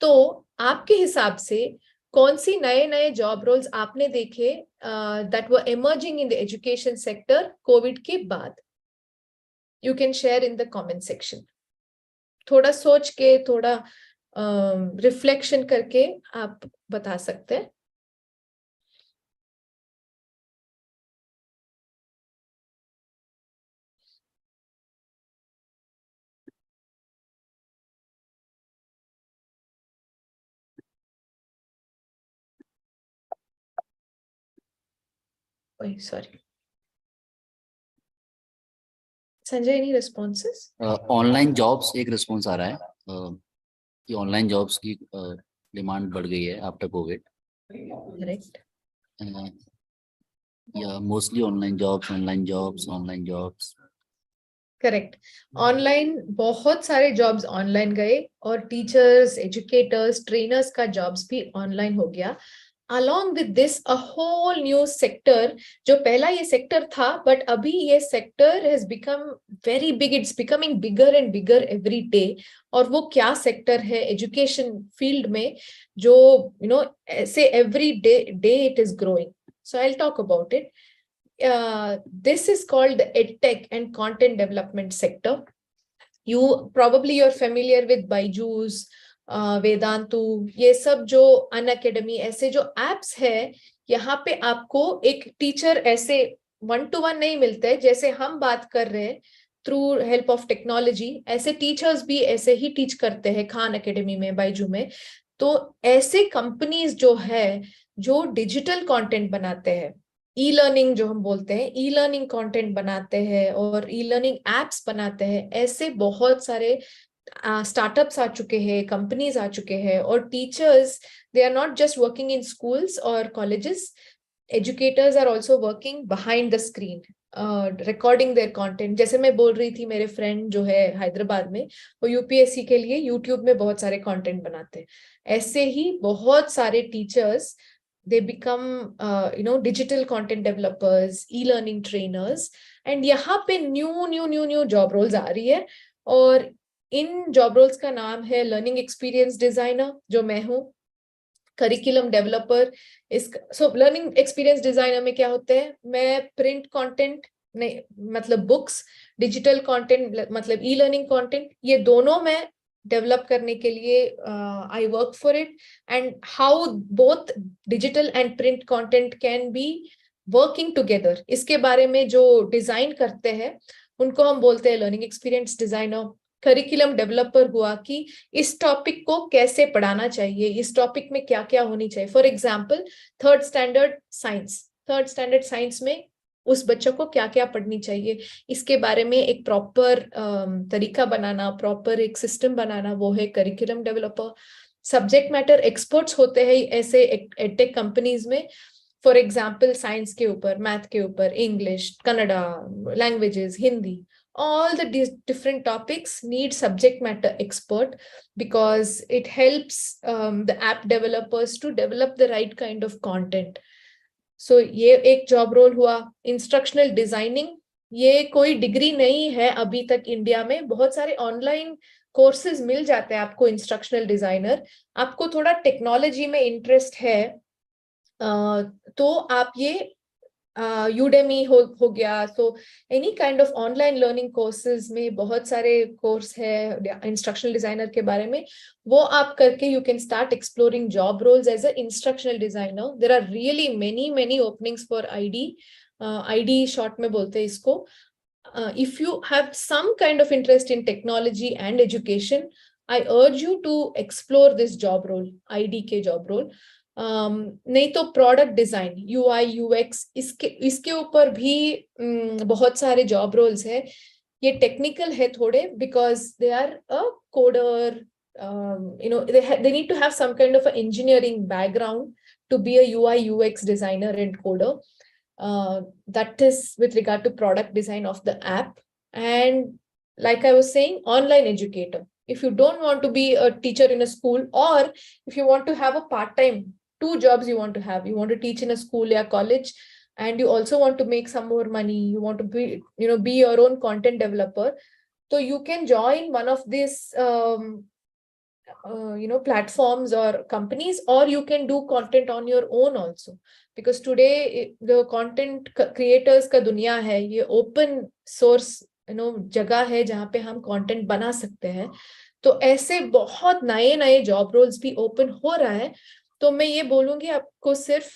तो आपके हिसाब से कौन सी नए नए जॉब रोल्स आपने देखे that were emerging in the education sector Covid के बाद? You can share in the comment section. थोड़ा सोच के, थोड़ा रिफ्लेक्शन करके आप बता सकते हैं। Sorry Sanjay, any responses? Online jobs एक रिस्पॉन्स आ रहा है कि ऑनलाइन जॉब्स की डिमांड बढ़ गई है आफ्टर कोविड। करेक्ट। या mostly online jobs. Correct. Online बहुत सारे जॉब्स ऑनलाइन गए और टीचर्स, एजुकेटर्स, ट्रेनर्स का जॉब्स भी ऑनलाइन हो गया। Along with this, a whole new sector, जो पहला ये सेक्टर था, बट अभी ये sector has become very big. It's becoming bigger and bigger every day. और वो क्या सेक्टर है एजुकेशन फील्ड में, जो ऐसे every day it is growing. So I'll talk about it. This is called the EdTech and content development sector. You're familiar with Byju's, Vedantu, ये सब जो अनअकैडमी, ऐसे जो एप्स है, यहाँ पे आपको एक टीचर ऐसे 1-to-1 नहीं मिलते हैं जैसे हम बात कर रहे हैं थ्रू हेल्प ऑफ टेक्नोलॉजी। ऐसे टीचर्स भी ऐसे ही टीच करते हैं खान अकेडमी में, बाइजू में। तो ऐसे कंपनीज जो है जो डिजिटल कंटेंट बनाते हैं, ई लर्निंग जो हम बोलते हैं, ई लर्निंग कंटेंट बनाते हैं और ई लर्निंग एप्स बनाते हैं, ऐसे बहुत सारे स्टार्टअप्स आ चुके हैं, कंपनीज आ चुके हैं। और teachers, they are not just working in schools और colleges, educators are also working behind the screen, recording their content. जैसे मैं बोल रही थी, मेरे फ्रेंड जो है हैदराबाद में, वो यूपीएससी के लिए यूट्यूब में बहुत सारे कंटेंट बनाते हैं। ऐसे ही बहुत सारे teachers, they become digital content developers, e-learning trainers, and यहाँ पे new job roles आ रही है। और इन जॉब रोल्स का नाम है लर्निंग एक्सपीरियंस डिजाइनर, जो मैं हूँ, curriculum developer. So learning experience designer में क्या होते हैं, मैं प्रिंट कंटेंट नहीं, मतलब बुक्स, डिजिटल कंटेंट मतलब ई लर्निंग कंटेंट, ये दोनों मैं डेवलप करने के लिए I work for it, and how both digital and print content can be working together, इसके बारे में जो डिजाइन करते हैं उनको हम बोलते हैं learning experience designer. Curriculum developer हुआ कि इस टॉपिक को कैसे पढ़ाना चाहिए, इस टॉपिक में क्या क्या होनी चाहिए। For example, third standard science में उस बच्चों को क्या क्या पढ़नी चाहिए, इसके बारे में एक प्रॉपर तरीका बनाना, प्रॉपर एक सिस्टम बनाना, वो है curriculum developer. Subject matter experts होते हैं ऐसे एडटेक कंपनीज में। फॉर एग्जाम्पल, साइंस के ऊपर, मैथ के ऊपर, English, Kannada, languages, Hindi, all the different topics need subject matter expert, because it helps the app developers to develop the right kind of content. So ये एक job role हुआ। instructional designing, ये कोई degree नहीं है अभी तक इंडिया में, बहुत सारे ऑनलाइन कोर्सेज मिल जाते हैं आपको इंस्ट्रक्शनल डिजाइनर। आपको थोड़ा टेक्नोलॉजी में इंटरेस्ट है तो आप ये यूडेमी हो गया, so any kind of online learning courses में बहुत सारे कोर्स है इंस्ट्रक्शनल डिजाइनर के बारे में, वो आप करके you can start exploring job roles as a instructional designer. There are really many openings for ID short में बोलते हैं इसको। If you have some kind of interest in technology and education, I urge you to explore this job role, ID के job role. नहीं तो product design, UI UX, इसके ऊपर भी बहुत सारे जॉब रोल्स है। ये टेक्निकल है थोड़े, because they are a coder, they need to have some kind of an engineering background to be a UI UX designer and coder. That is with regard to product design of the app. And like I was saying, online educator. If you don't want to be a teacher in a school, or if you want to have a part-time two jobs you want to have. You want to teach in a school or college, and you also want to make some more money. You want to be, be your own content developer. So you can join one of these, platforms or companies, or you can do content on your own also. Because today the content creators का दुनिया है, ये open source जगह है जहाँ पे हम content बना सकते हैं. तो ऐसे बहुत नए नए जॉब रोल्स भी ओपन हो रहा है. तो मैं ये बोलूंगी आपको सिर्फ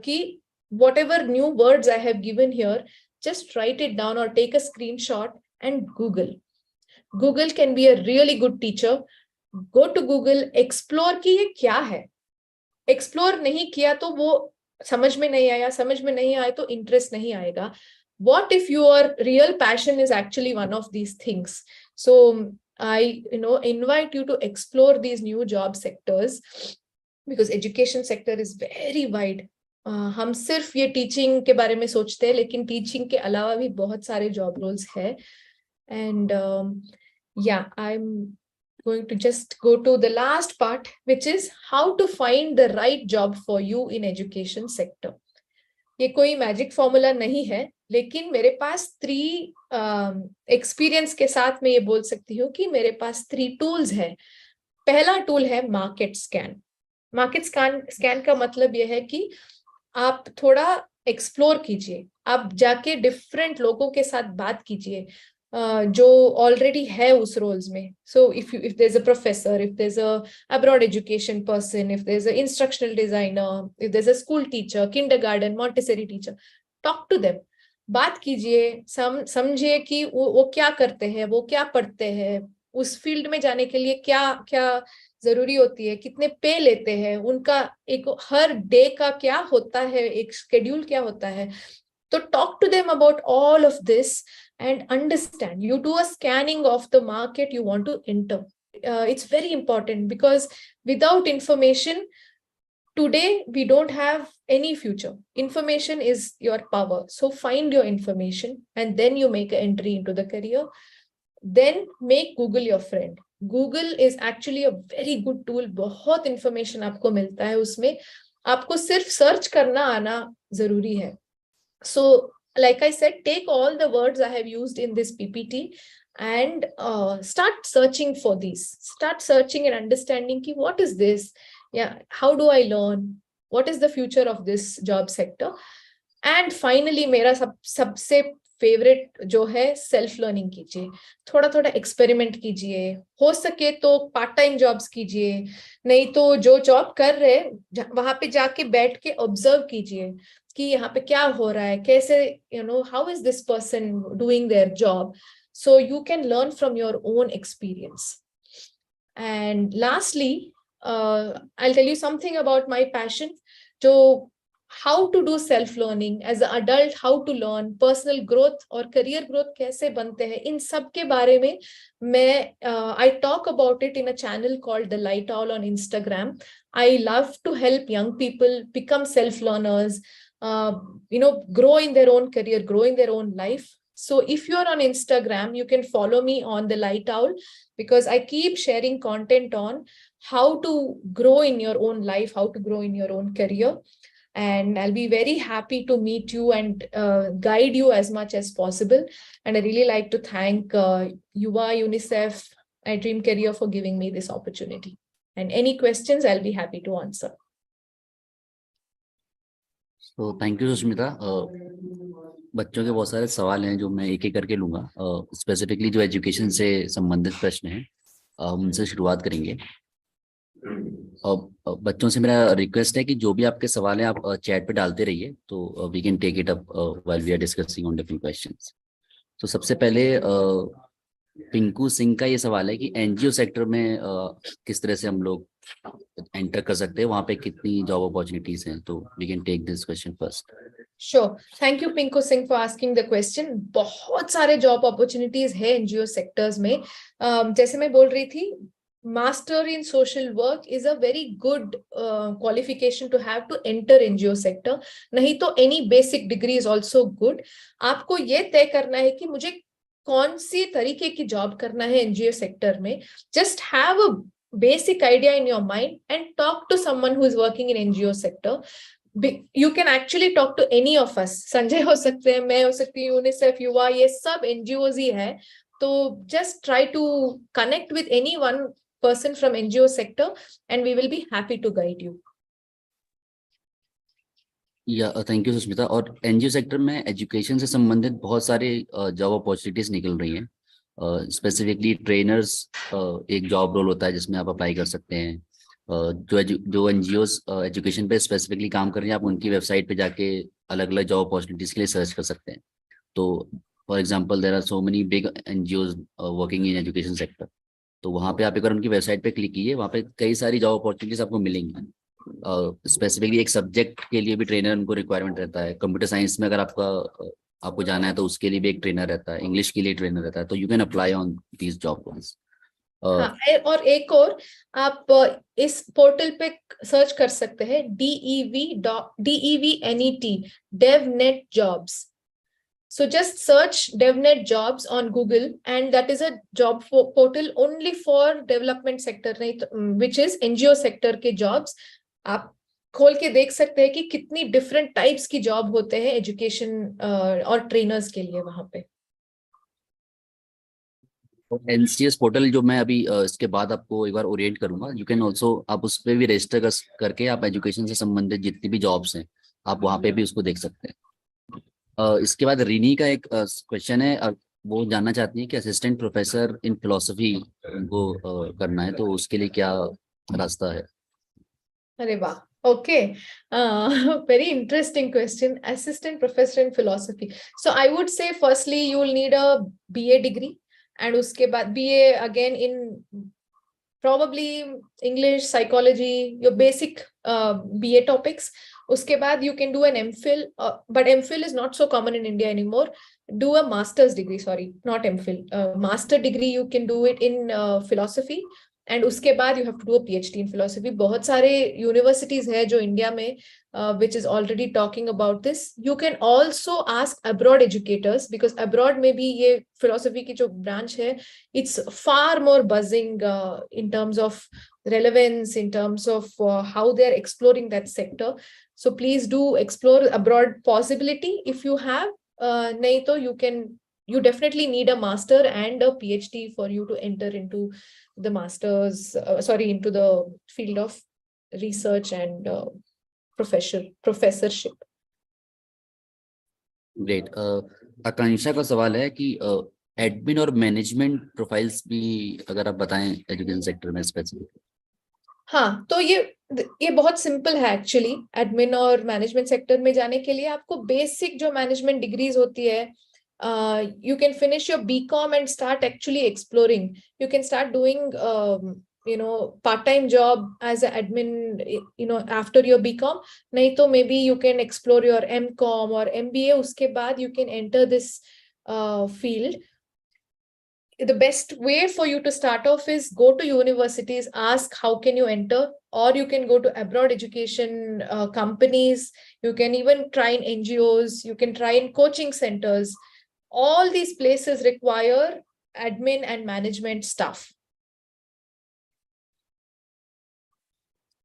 कि whatever new words I have given here, just write it down or take a screenshot and Google. Google can be a really good teacher. Go to Google, explore कि ये क्या है. Explore नहीं किया तो वो समझ में नहीं आया, समझ में नहीं आया तो interest नहीं आएगा. What if your real passion is actually one of these things? So I invite you to explore these new job sectors, because education sector is very wide. हम सिर्फ ये टीचिंग के बारे में सोचते हैं, लेकिन टीचिंग के अलावा भी बहुत सारे जॉब रोल्स है. And I'm going to just go to the last part, which is how to find the right job for you in education sector. ये कोई मैजिक फॉर्मूला नहीं है, लेकिन मेरे पास 3 एक्सपीरियंस के साथ मैं ये बोल सकती हूँ कि मेरे पास 3 टूल्स है. पहला टूल है मार्केट स्कैन. मार्केट स्कैन का मतलब यह है कि आप थोड़ा एक्सप्लोर कीजिए, आप जाके डिफरेंट लोगों के साथ बात कीजिए जो ऑलरेडी है उस रोल्स में. सो if there's a professor, if there's a abroad education person, if there's a instructional designer, if there's a school teacher, kindergarten, Montessori teacher, talk to them. बात कीजिए, समझिए कि वो क्या करते हैं, वो क्या पढ़ते हैं, उस फील्ड में जाने के लिए क्या क्या जरूरी होती है, कितने पे लेते हैं, उनका एक हर डे का क्या होता है, एक शेड्यूल क्या होता है. तो talk to them about all of this and understand. You do a scanning of the market you want to enter. It's very important, because without information, today we don't have any future. Information is your power. So find your information and then you make an entry into the career. Then make Google your friend. Google is actually a very good tool. बहुत information आपको मिलता है उसमें. आपको सिर्फ search करना आना जरूरी है. So, like I said, take all the words I have used in this PPT and start searching for these. Start searching and understanding ki, what is this? Yeah, how do I learn? What is the future of this job sector? And finally, मेरा सबसे favourite जो है self learning कीजिए. थोड़ा थोड़ा experiment कीजिए. हो सके तो पार्ट टाइम जॉब्स कीजिए, नहीं तो जो जॉब कर रहे वहां पे जाके बैठ के ऑब्जर्व कीजिए कि यहाँ पे क्या हो रहा है, कैसे how is this person doing their job, so you can learn from your own experience. And lastly, I'll tell you something about my passion. So how to do self learning as an adult, how to learn personal growth और career growth कैसे बनते हैं, इन सब के बारे में मैं I talk about it in a channel called The Light Owl on Instagram. I love to help young people become self learners, grow in their own career, grow in their own life. So if you're on Instagram, you can follow me on The Light Owl, because I keep sharing content on how to grow in your own life, how to grow in your own career. And I'll be very happy to meet you and guide you as much as possible. And I really like to thank Yuva, UNICEF, and Dream Career for giving me this opportunity. And any questions, I'll be happy to answer. तो thank you Sushmita. बच्चों के बहुत सारे सवाल हैं जो मैं एक एक करके लूंगा. स्पेसिफिकली जो एजुकेशन से संबंधित प्रश्न हैं उनसे शुरुआत करेंगे. बच्चों से मेरा रिक्वेस्ट है कि जो भी आपके सवाल हैं आप चैट पे डालते रहिए, तो we can take it up while we are discussing on different questions. तो सबसे पहले पिंकू सिंह का ये सवाल है कि एनजीओ सेक्टर में किस तरह से हम लोग एंटर कर सकते हैं, वहाँ पे कितनी जॉब अपॉर्चुनिटीज हैं. तो we can take this question first. Sure. Thank you, Pinku Singh, for asking the question. बहुत सारे जॉब अपॉर्चुनिटीज है एनजीओ सेक्टर्स में. जैसे मैं बोल रही थी, Master in Social Work is a very good qualification to have to enter NGO sector. नहीं तो any basic degree is also good. आपको ये तय करना है कि मुझे कौन सी तरीके की जॉब करना है एनजीओ सेक्टर में. Just have a basic idea in your mind and talk to someone who is working in NGO sector. You can actually talk to any of us. Sanjay हो सकते हैं, मैं हो सकती हूँ, यूनिसेफ, युवा, ये सब NGOs ही है. तो just try to connect with any one person from NGO sector and we will be happy to guide you. या थैंक यू सुष्मिता। और एनजीओ सेक्टर में एजुकेशन से संबंधित बहुत सारे जॉब अपॉर्चुनिटीज निकल रही हैं। स्पेसिफिकली ट्रेनर्स एक जॉब रोल होता है जिसमें आप अप्लाई कर सकते हैं। जो एनजीओस एजुकेशन पे स्पेसिफिकली काम कर रही हैं, आप उनकी वेबसाइट पे जाके अलग अलग जॉब अपॉर्चुनिटीज के लिए सर्च कर सकते हैं। तो for example there are so many big NGOs working in education sector. तो वहाँ पे आप एक बार उनकी वेबसाइट पे क्लिक कीजिए, वहाँ पे कई सारी जॉब अपॉर्चुनिटीज आपको मिलेंगी। स्पेसिफिकली एक सब्जेक्ट के लिए भी ट्रेनर उनको रिक्वायरमेंट रहता है। कंप्यूटर साइंस में अगर आपको जाना है तो उसके लिए भी एक ट्रेनर रहता है, इंग्लिश के लिए ट्रेनर रहता है। तो you can apply on these job roles. हाँ, और एक और आप इस पोर्टल पे सर्च कर सकते हैं DEVNET DevNet Jobs. So just search DevNet Jobs on Google and that is a job portal only for development sector, which is NGO sector के jobs. आप खोल के देख सकते हैं कि कितनी different types की job होते हैं education और trainers के लिए वहाँ पे। एनसीएस पोर्टल जो मैं अभी इसके बाद आपको एक बार ओरिएंट करूंगा, यू कैन ऑल्सो, आप उस पर भी रजिस्टर करके आप एजुकेशन से संबंधित जितनी भी जॉब्स हैं आप वहाँ पे भी उसको देख सकते हैं। इसके बाद रीनी का एक क्वेश्चन है। वो जानना चाहती है कि असिस्टेंट प्रोफेसर इन फिलोसफी उनको करना है, तो उसके लिए क्या रास्ता है? अरे वाह, okay. Very interesting question. Assistant professor in philosophy. So I would say firstly you will need a BA degree and उसके बाद BA again in probably English, psychology, your basic BA topics. उसके बाद you can do an MPhil, but MPhil is not so common in India anymore. Do a master's degree, sorry, not MPhil. Master degree you can do it in philosophy. And उसके बाद you have to do a PhD in philosophy. बहुत सारे universities है जो India में which is already talking about this. You can also ask abroad educators because abroad में भी ये philosophy की जो branch है, it's far more buzzing in terms of relevance, in terms of how they're exploring that sector. So please do explore abroad possibility if you have. नहीं तो you definitely need a master and a PhD for you to enter into the masters, into the field of research and professorship. Great. Akanksha का सवाल है कि admin और management profiles भी अगर आप बताएं एजुकेशन सेक्टर में स्पेसिफिक। हाँ, तो ये बहुत सिंपल है एक्चुअली। एडमिन और मैनेजमेंट सेक्टर में जाने के लिए आपको बेसिक जो मैनेजमेंट डिग्रीज होती है, you can finish your BCom and start actually exploring. You can start doing part-time job as an admin after your BCom. नहीं तो maybe you can explore your MCom or MBA. उसके बाद you can enter this field. The best way for you to start off is go to universities, ask how can you enter, or you can go to abroad education companies. You can even try in NGOs. You can try in coaching centers. All these places require admin and management staff.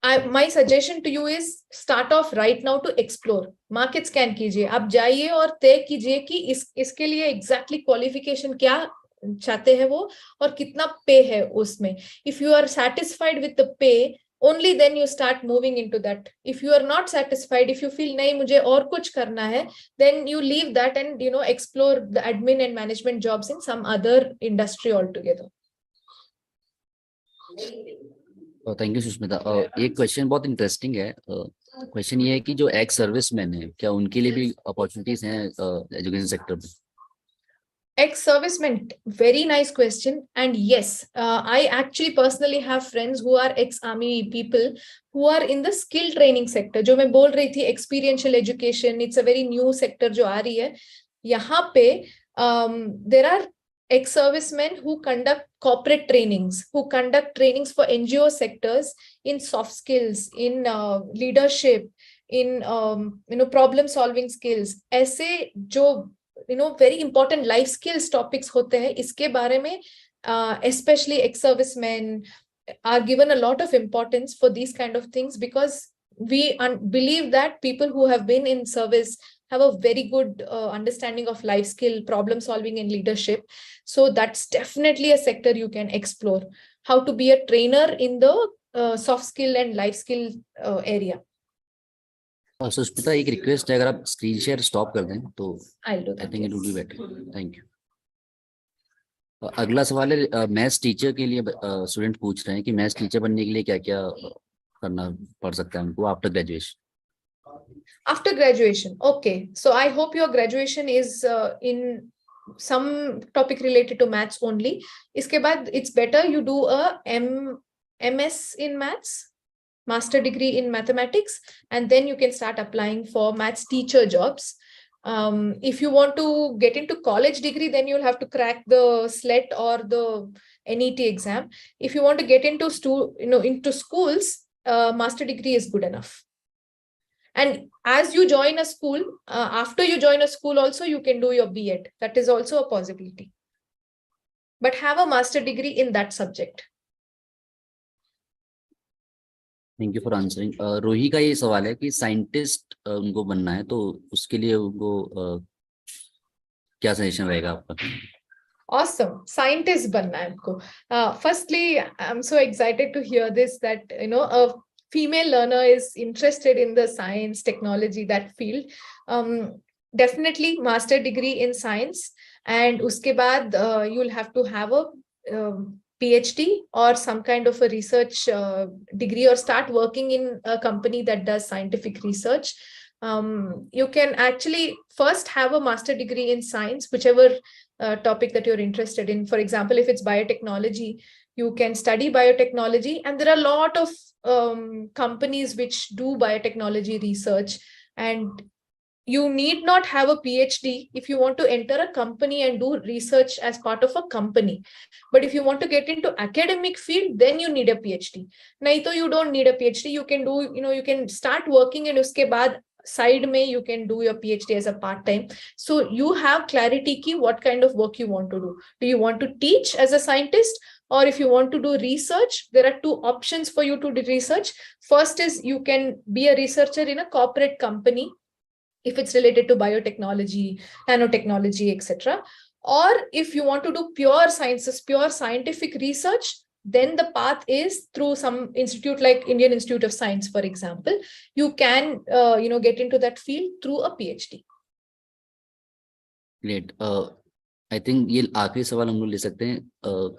My suggestion to you is start off right now to explore. Market scan कीजिए, आप जाइए और तय कीजिए कि इसके लिए exactly qualification क्या चाहते हैं वो और कितना पे है उसमें. If you are satisfied with the pay, only then you start moving into that. If you are not satisfied, if you feel नहीं मुझे और कुछ करना है, then you leave that and explore the admin and management jobs in some other industry altogether. Thank you Sushmita. एक question बहुत interesting है। Question ये है कि जो एक्स सर्विसमैन है, क्या उनके लिए भी अपॉर्चुनिटीज हैं एजुकेशन सेक्टर में? Ex-servicemen, very nice question. And yes, I actually personally have friends who are ex-army people who are in the skill training sector. जो मैं बोल रही थी experiential education, it's a very new sector जो आ रही है यहाँ पे. There are ex-servicemen who conduct corporate trainings, who conduct trainings for NGO sectors in soft skills, in leadership, in problem solving skills. ऐसे जो very important life skills topics होते हैं, इसके बारे में especially ex-servicemen, are given a lot of importance for these kind of things, because we believe that people who have been in service have a very good understanding of life skill, problem solving, and leadership. So that's definitely a sector you can explore, how to be a trainer in the soft skill and life skill area. Sushmita, एक request है, अगर आप screen share stop कर दें तो I'll do I that. Think it Yes. Would be better. Thank you. अगला सवाल है मैथ्स टीचर के लिए. स्टूडेंट पूछ रहे हैं कि मैथ्स टीचर बनने के लिए क्या क्या करना पड़ सकता है उनको after graduation. After graduation, okay. So I hope your graduation is in some topic related to maths only. Iske baad, it's better you do a MS in maths, master degree in mathematics, and then you can start applying for maths teacher jobs. If you want to get into college degree, then you'll have to crack the SLET or the NET exam. If you want to get into into schools, master degree is good enough. And as you join a school, after you join a school also, you can do your B.Ed. That is also a possibility. But have a master degree in that subject. Thank you for answering. रोही का ये सवाल है कि scientist उनको बनना है, तो उसके लिए उनको क्या सजेशन रहेगा आपका? Awesome. Scientist banna hai humko. Firstly, I'm so excited to hear this, that a female learner is interested in the science, technology, that field. Definitely master degree in science, and uske baad you'll have to have a PhD or some kind of a research degree, or start working in a company that does scientific research. You can actually first have a master degree in science, whichever topic that you're interested in. For example, if it's biotechnology, you can study biotechnology, and there are a lot of companies which do biotechnology research, and you need not have a PhD if you want to enter a company and do research as part of a company. But if you want to get into academic field, then you need a PhD. Nahi to you don't need a PhD. You can do, you can start working, and uske baad side mein you can do your PhD as a part time. So you have clarity ki what kind of work you want to do. Do you want to teach as a scientist, or if you want to do research? There are two options for you to do research. First is you can be a researcher in a corporate company, if it's related to biotechnology, nanotechnology, etc. Or if you want to do pure sciences, pure scientific research, then the path is through some institute like Indian Institute of Science, for example. You can get into that field through a PhD. Great. I think ये आखिरी सवाल हम लोग ले सकते हैं.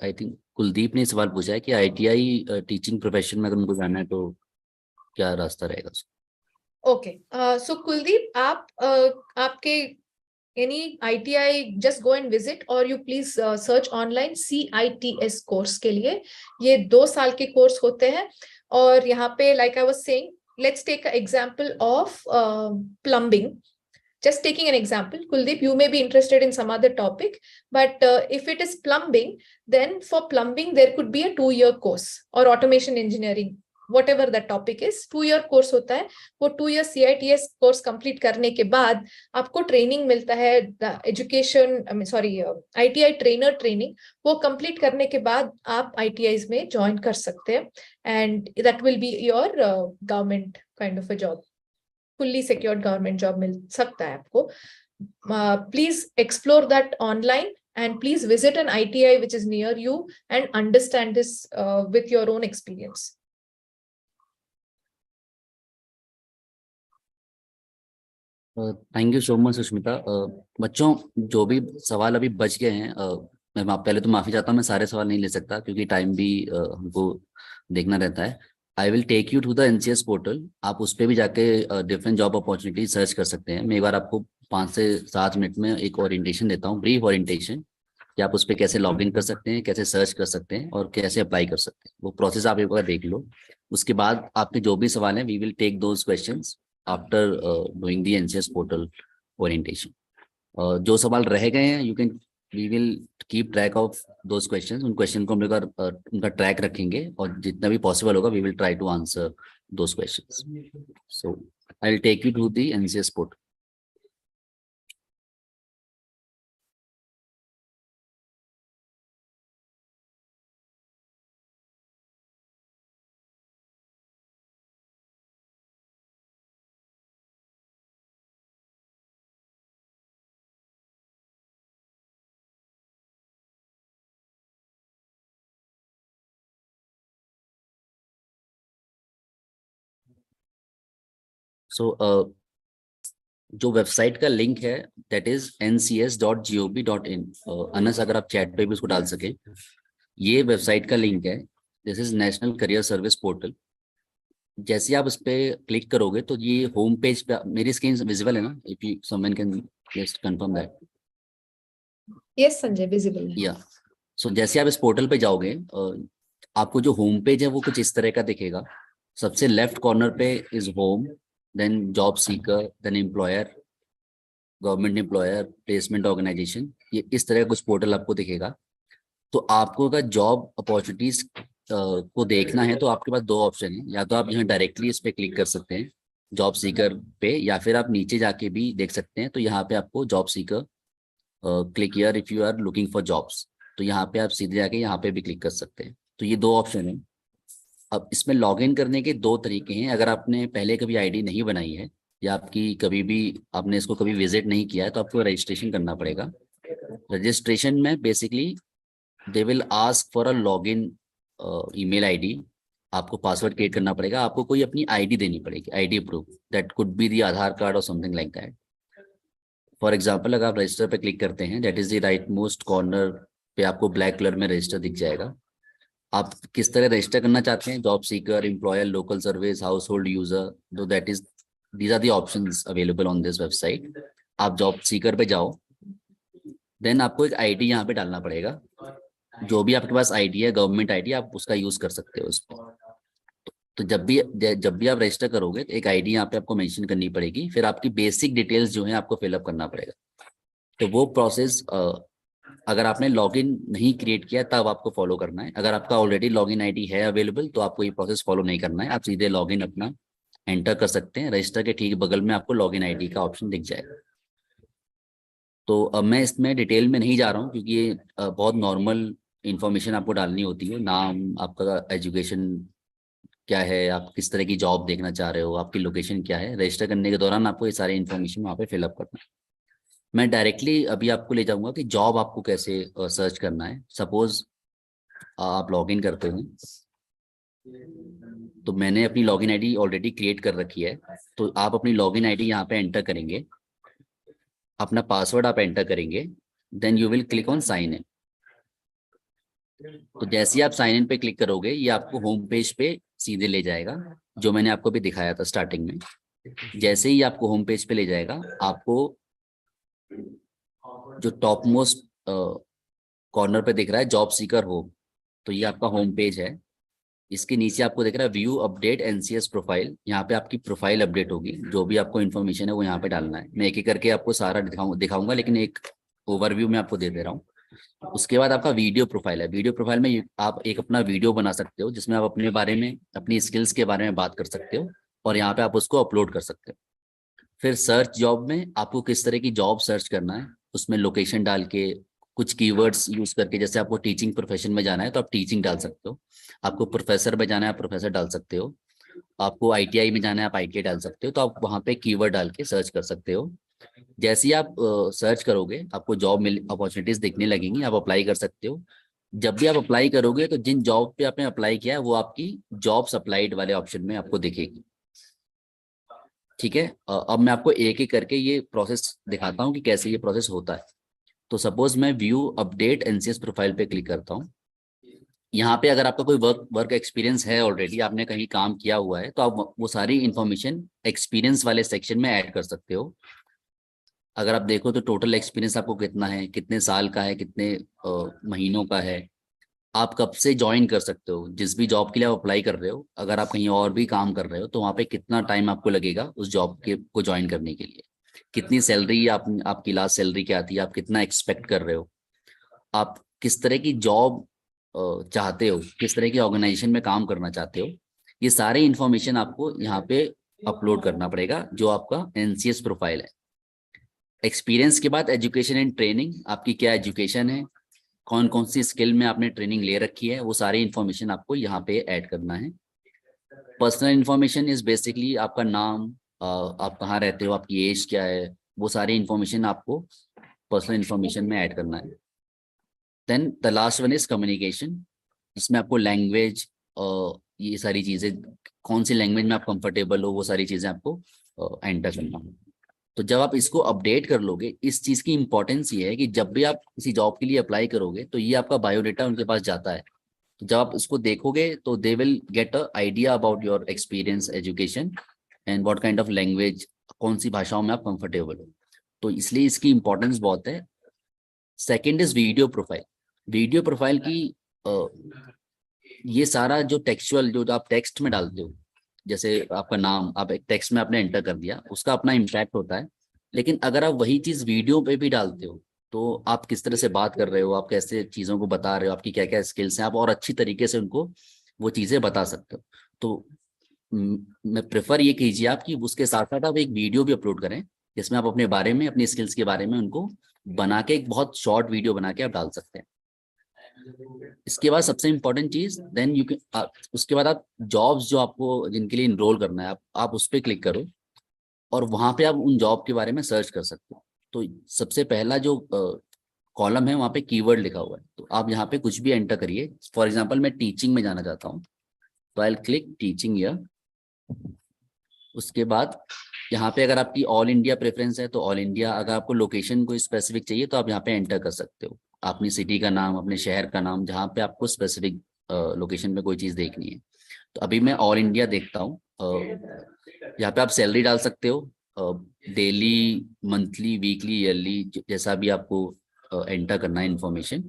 I think Kuldeep ने सवाल पूछा है कि आईटीआई टीचिंग प्रोफेशन में अगर उनको जाना है तो क्या रास्ता रहेगा उसका? Okay. So Kuldeep, आपके any ITI, just go and visit, or you please search online CITS course के लिए. ये 2 साल के course होते हैं, और यहाँ पे, like I was saying, let's take an example of plumbing. Just taking an example, Kuldeep, you may be interested in some other topic, but if it is plumbing, then for plumbing, there could be a 2-year course, or automation engineering, whatever that topic is, 2-year course होता है. वो 2-year CITS course complete करने के बाद आपको training मिलता है, ITI trainer training. वो complete करने के बाद आप ITIs में join कर सकते हैं, and that will be your government kind of a job. Fully secured government job मिल सकता है आपको. Please explore that online, and please visit an ITI which is near you and understand this with your own experience. Thank you so much Sushmita. बच्चों, जो भी सवाल अभी बच गए हैं, मैं पहले तो माफी चाहता हूँ, मैं सारे सवाल नहीं ले सकता क्योंकि टाइम भी हमको देखना रहता है. I will take you to the NCS portal. आप उस पर भी जाके डिफरेंट जॉब अपॉर्चुनिटी सर्च कर सकते हैं. मैं एक बार आपको 5 से 7 मिनट में एक ओरिएंटेशन देता हूँ, ब्रीफ ओरिएंटेशन, कि आप उस पर कैसे लॉग इन कर सकते हैं, कैसे सर्च कर सकते हैं और कैसे अप्लाई कर सकते हैं. वो प्रोसेस आप एक बार देख लो. उसके बाद आपके जो भी सवाल हैं, we will take those questions after doing the NCS portal orientation. जो सवाल रह गए हैं, we will keep track of those questions. उन क्वेश्चन को हम लोग उनका ट्रैक रखेंगे, और जितना भी पॉसिबल होगा we will try to answer those questions. So I will take you to the NCS portal. So जो वेबसाइट का लिंक है दैट इज ncs.gov.in। अनस अगर आप चैट पे भी उसको डाल सके, ये वेबसाइट का लिंक है। This is national career service portal. जैसे आप उस पे क्लिक करोगे तो ये होम पेज पे, मेरी स्क्रीन विजिबल है ना? If you someone can just confirm that. Yes Sanjay, visible है। या सो जैसे आप इस पोर्टल पे जाओगे, आपको जो होम पेज है वो कुछ इस तरह का दिखेगा। सबसे लेफ्ट कॉर्नर पे is home, then job seeker, then employer, government employer, placement organisation. ये इस तरह का कुछ पोर्टल आपको दिखेगा। तो आपको अगर जॉब अपॉर्चुनिटीज को देखना है तो आपके पास दो ऑप्शन है। या तो आप यहाँ डायरेक्टली इस पे क्लिक कर सकते हैं जॉब सीकर पे, या फिर आप नीचे जाके भी देख सकते हैं। तो यहाँ पे आपको job seeker, click here if you are looking for jobs, तो यहाँ पे आप सीधे जाके यहाँ पे भी क्लिक कर सकते हैं। तो ये दो ऑप्शन है। अब इसमें लॉगिन करने के दो तरीके हैं। अगर आपने पहले कभी आईडी नहीं बनाई है या आपकी कभी भी आपने इसको कभी विजिट नहीं किया है तो आपको रजिस्ट्रेशन करना पड़ेगा। रजिस्ट्रेशन में basically they will ask for a login email ID. आपको पासवर्ड क्रिएट करना पड़ेगा, आपको कोई अपनी आईडी देनी पड़ेगी, ID proof, that could be the Aadhaar card और something like that. For example अगर आप रजिस्टर पे क्लिक करते हैं, that is the right most corner पे आपको ब्लैक कलर में रजिस्टर दिख जाएगा। आप किस तरह रजिस्टर करना चाहते हैं, job seeker, employer, local service, household user, तो that is these are the options available on this website. आप जॉब सीकर पे जाओ, देन आपको एक आईडी यहाँ पे डालना पड़ेगा। जो भी आपके पास आईडी है, गवर्नमेंट आईडी, आप उसका यूज कर सकते हो उस पर। तो जब भी आप रजिस्टर करोगे तो एक आईडी यहाँ पे आपको मेंशन करनी पड़ेगी। फिर आपकी बेसिक डिटेल्स जो है आपको फिलअप करना पड़ेगा। तो वो प्रोसेस अगर आपने लॉगिन नहीं क्रिएट किया तब आपको फॉलो करना है। अगर आपका ऑलरेडी लॉगिन आईडी है अवेलेबल तो आपको ये प्रोसेस फॉलो नहीं करना है। आप सीधे लॉगिन अपना एंटर कर सकते हैं। रजिस्टर के ठीक बगल में आपको लॉगिन आईडी का ऑप्शन दिख जाएगा। तो अब मैं इसमें डिटेल में नहीं जा रहा हूँ क्योंकि ये बहुत नॉर्मल इन्फॉर्मेशन आपको डालनी होती है। नाम, आपका एजुकेशन क्या है, आप किस तरह की जॉब देखना चाह रहे हो, आपकी लोकेशन क्या है। रजिस्टर करने के दौरान आपको ये सारी इन्फॉर्मेशन वहाँ पे फिलअप करना है। मैं डायरेक्टली अभी आपको ले जाऊंगा कि जॉब आपको कैसे सर्च करना है। सपोज आप लॉगिन करते हो, तो मैंने अपनी लॉगिन आईडी ऑलरेडी क्रिएट कर रखी है। तो आप अपनी लॉगिन आईडी यहाँ पे एंटर करेंगे, अपना पासवर्ड आप एंटर करेंगे, then you will click on sign in. तो जैसे ही आप साइन इन पे क्लिक करोगे ये आपको होम पेज पे सीधे ले जाएगा, जो मैंने आपको भी दिखाया था स्टार्टिंग में। जैसे ही आपको होम पेज पे ले जाएगा, आपको जो टॉप मोस्ट कॉर्नर पे दिख रहा है जॉब सीकर होम, तो ये आपका होम पेज है। इसके नीचे आपको दिख रहा है व्यू अपडेट एनसीएस प्रोफाइल। यहाँ पे आपकी प्रोफाइल अपडेट होगी, जो भी आपको इन्फॉर्मेशन है वो यहाँ पे डालना है। मैं एक एक करके आपको सारा दिखाऊंगा, लेकिन एक ओवरव्यू में आपको दे दे रहा हूँ। उसके बाद आपका वीडियो प्रोफाइल है। वीडियो प्रोफाइल में आप एक अपना वीडियो बना सकते हो जिसमें आप अपने बारे में, अपनी स्किल्स के बारे में बात कर सकते हो और यहाँ पे आप उसको अपलोड कर सकते हो। फिर सर्च जॉब में आपको किस तरह की जॉब सर्च करना है, उसमें लोकेशन डाल के कुछ कीवर्ड्स यूज करके, जैसे आपको टीचिंग प्रोफेशन में जाना है तो आप टीचिंग डाल सकते हो, आपको प्रोफेसर में जाना है आप प्रोफेसर डाल सकते हो, आपको आईटीआई में जाना है आप आईटीआई डाल सकते हो। तो आप वहाँ पे कीवर्ड डाल के सर्च कर सकते हो। जैसे ही आप सर्च करोगे आपको जॉब मिल अपॉर्चुनिटीज दिखने लगेंगी, आप अप्लाई कर सकते हो। जब भी आप अप्लाई करोगे तो जिन जॉब पे आपने अप्लाई किया है वो आपकी जॉब्स अप्लाइड वाले ऑप्शन में आपको दिखेगी। ठीक है, अब मैं आपको एक एक करके ये प्रोसेस दिखाता हूँ कि कैसे ये प्रोसेस होता है। तो सपोज मैं व्यू अपडेट एनसीएस प्रोफाइल पे क्लिक करता हूँ। यहाँ पे अगर आपका कोई वर्क एक्सपीरियंस है, ऑलरेडी आपने कहीं काम किया हुआ है, तो आप वो सारी इंफॉर्मेशन एक्सपीरियंस वाले सेक्शन में ऐड कर सकते हो। अगर आप देखो तो टोटल एक्सपीरियंस आपको कितना है, कितने साल का है, कितने महीनों का है, आप कब से ज्वाइन कर सकते हो, जिस भी जॉब के लिए आप अप्लाई कर रहे हो। अगर आप कहीं और भी काम कर रहे हो तो वहाँ पे कितना टाइम आपको लगेगा उस जॉब के को ज्वाइन करने के लिए, कितनी सैलरी आपकी लास्ट सैलरी क्या थी, आप कितना एक्सपेक्ट कर रहे हो, आप किस तरह की जॉब चाहते हो, किस तरह की ऑर्गेनाइजेशन में काम करना चाहते हो। ये सारी इंफॉर्मेशन आपको यहाँ पे अपलोड करना पड़ेगा, जो आपका एनसीएस प्रोफाइल है। एक्सपीरियंस के बाद एजुकेशन एंड ट्रेनिंग, आपकी क्या एजुकेशन है, कौन कौन सी स्किल में आपने ट्रेनिंग ले रखी है, वो सारी इंफॉर्मेशन आपको यहाँ पे ऐड करना है। पर्सनल इंफॉर्मेशन इज बेसिकली आपका नाम, आप कहाँ रहते हो, आपकी एज क्या है, वो सारी इंफॉर्मेशन आपको पर्सनल इंफॉर्मेशन में ऐड करना है। Then the last one is communication, इसमें आपको लैंग्वेज ये सारी चीजें, कौन सी लैंग्वेज में आप कंफर्टेबल हो, वो सारी चीजें आपको एंटर करना हो। तो जब आप इसको अपडेट कर लोगे, इस चीज की इंपॉर्टेंस ये है कि जब भी आप किसी जॉब के लिए अप्लाई करोगे तो ये आपका बायोडेटा उनके पास जाता है। तो जब आप इसको देखोगे तो they will get a idea about your experience, education and what kind of language, कौन सी भाषाओं में आप कंफर्टेबल हो। तो इसलिए इसकी इंपॉर्टेंस बहुत है। Second is video profile. Video profile की ये सारा जो टेक्सचुअल, जो आप टेक्स्ट में डालते हो, जैसे आपका नाम आप एक टेक्स्ट में आपने एंटर कर दिया, उसका अपना इम्पैक्ट होता है। लेकिन अगर आप वही चीज वीडियो पे भी डालते हो तो आप किस तरह से बात कर रहे हो, आप कैसे चीजों को बता रहे हो, आपकी क्या क्या स्किल्स हैं, आप और अच्छी तरीके से उनको वो चीजें बता सकते हो। तो मैं प्रेफर ये कीजिए आप कि उसके साथ साथ आप एक वीडियो भी अपलोड करें जिसमें आप अपने बारे में, अपनी स्किल्स के बारे में उनको बना के एक बहुत शॉर्ट वीडियो बना के आप डाल सकते हैं। इसके बाद सबसे इम्पोर्टेंट चीज, देन यू कैन, उसके बाद आप जॉब्स जो आपको जिनके लिए इनरोल करना है, आप उस पर क्लिक करो और वहां पे आप उन जॉब के बारे में सर्च कर सकते हो। तो सबसे पहला जो कॉलम है वहाँ पे कीवर्ड लिखा हुआ है, तो आप यहाँ पे कुछ भी एंटर करिए। फॉर एग्जांपल मैं टीचिंग में जाना चाहता हूँ, तो आई क्लिक टीचिंग ईयर। उसके बाद यहाँ पे अगर आपकी ऑल इंडिया प्रेफरेंस है तो ऑल इंडिया, अगर आपको लोकेशन कोई स्पेसिफिक चाहिए तो आप यहाँ पे एंटर कर सकते हो अपनी सिटी का नाम, अपने शहर का नाम, जहाँ पे आपको स्पेसिफिक लोकेशन पे कोई चीज़ देखनी है। तो अभी मैं ऑल इंडिया देखता हूँ। यहाँ पे आप सैलरी डाल सकते हो, डेली, मंथली, वीकली, ईयरली, जैसा भी आपको एंटर करना है information.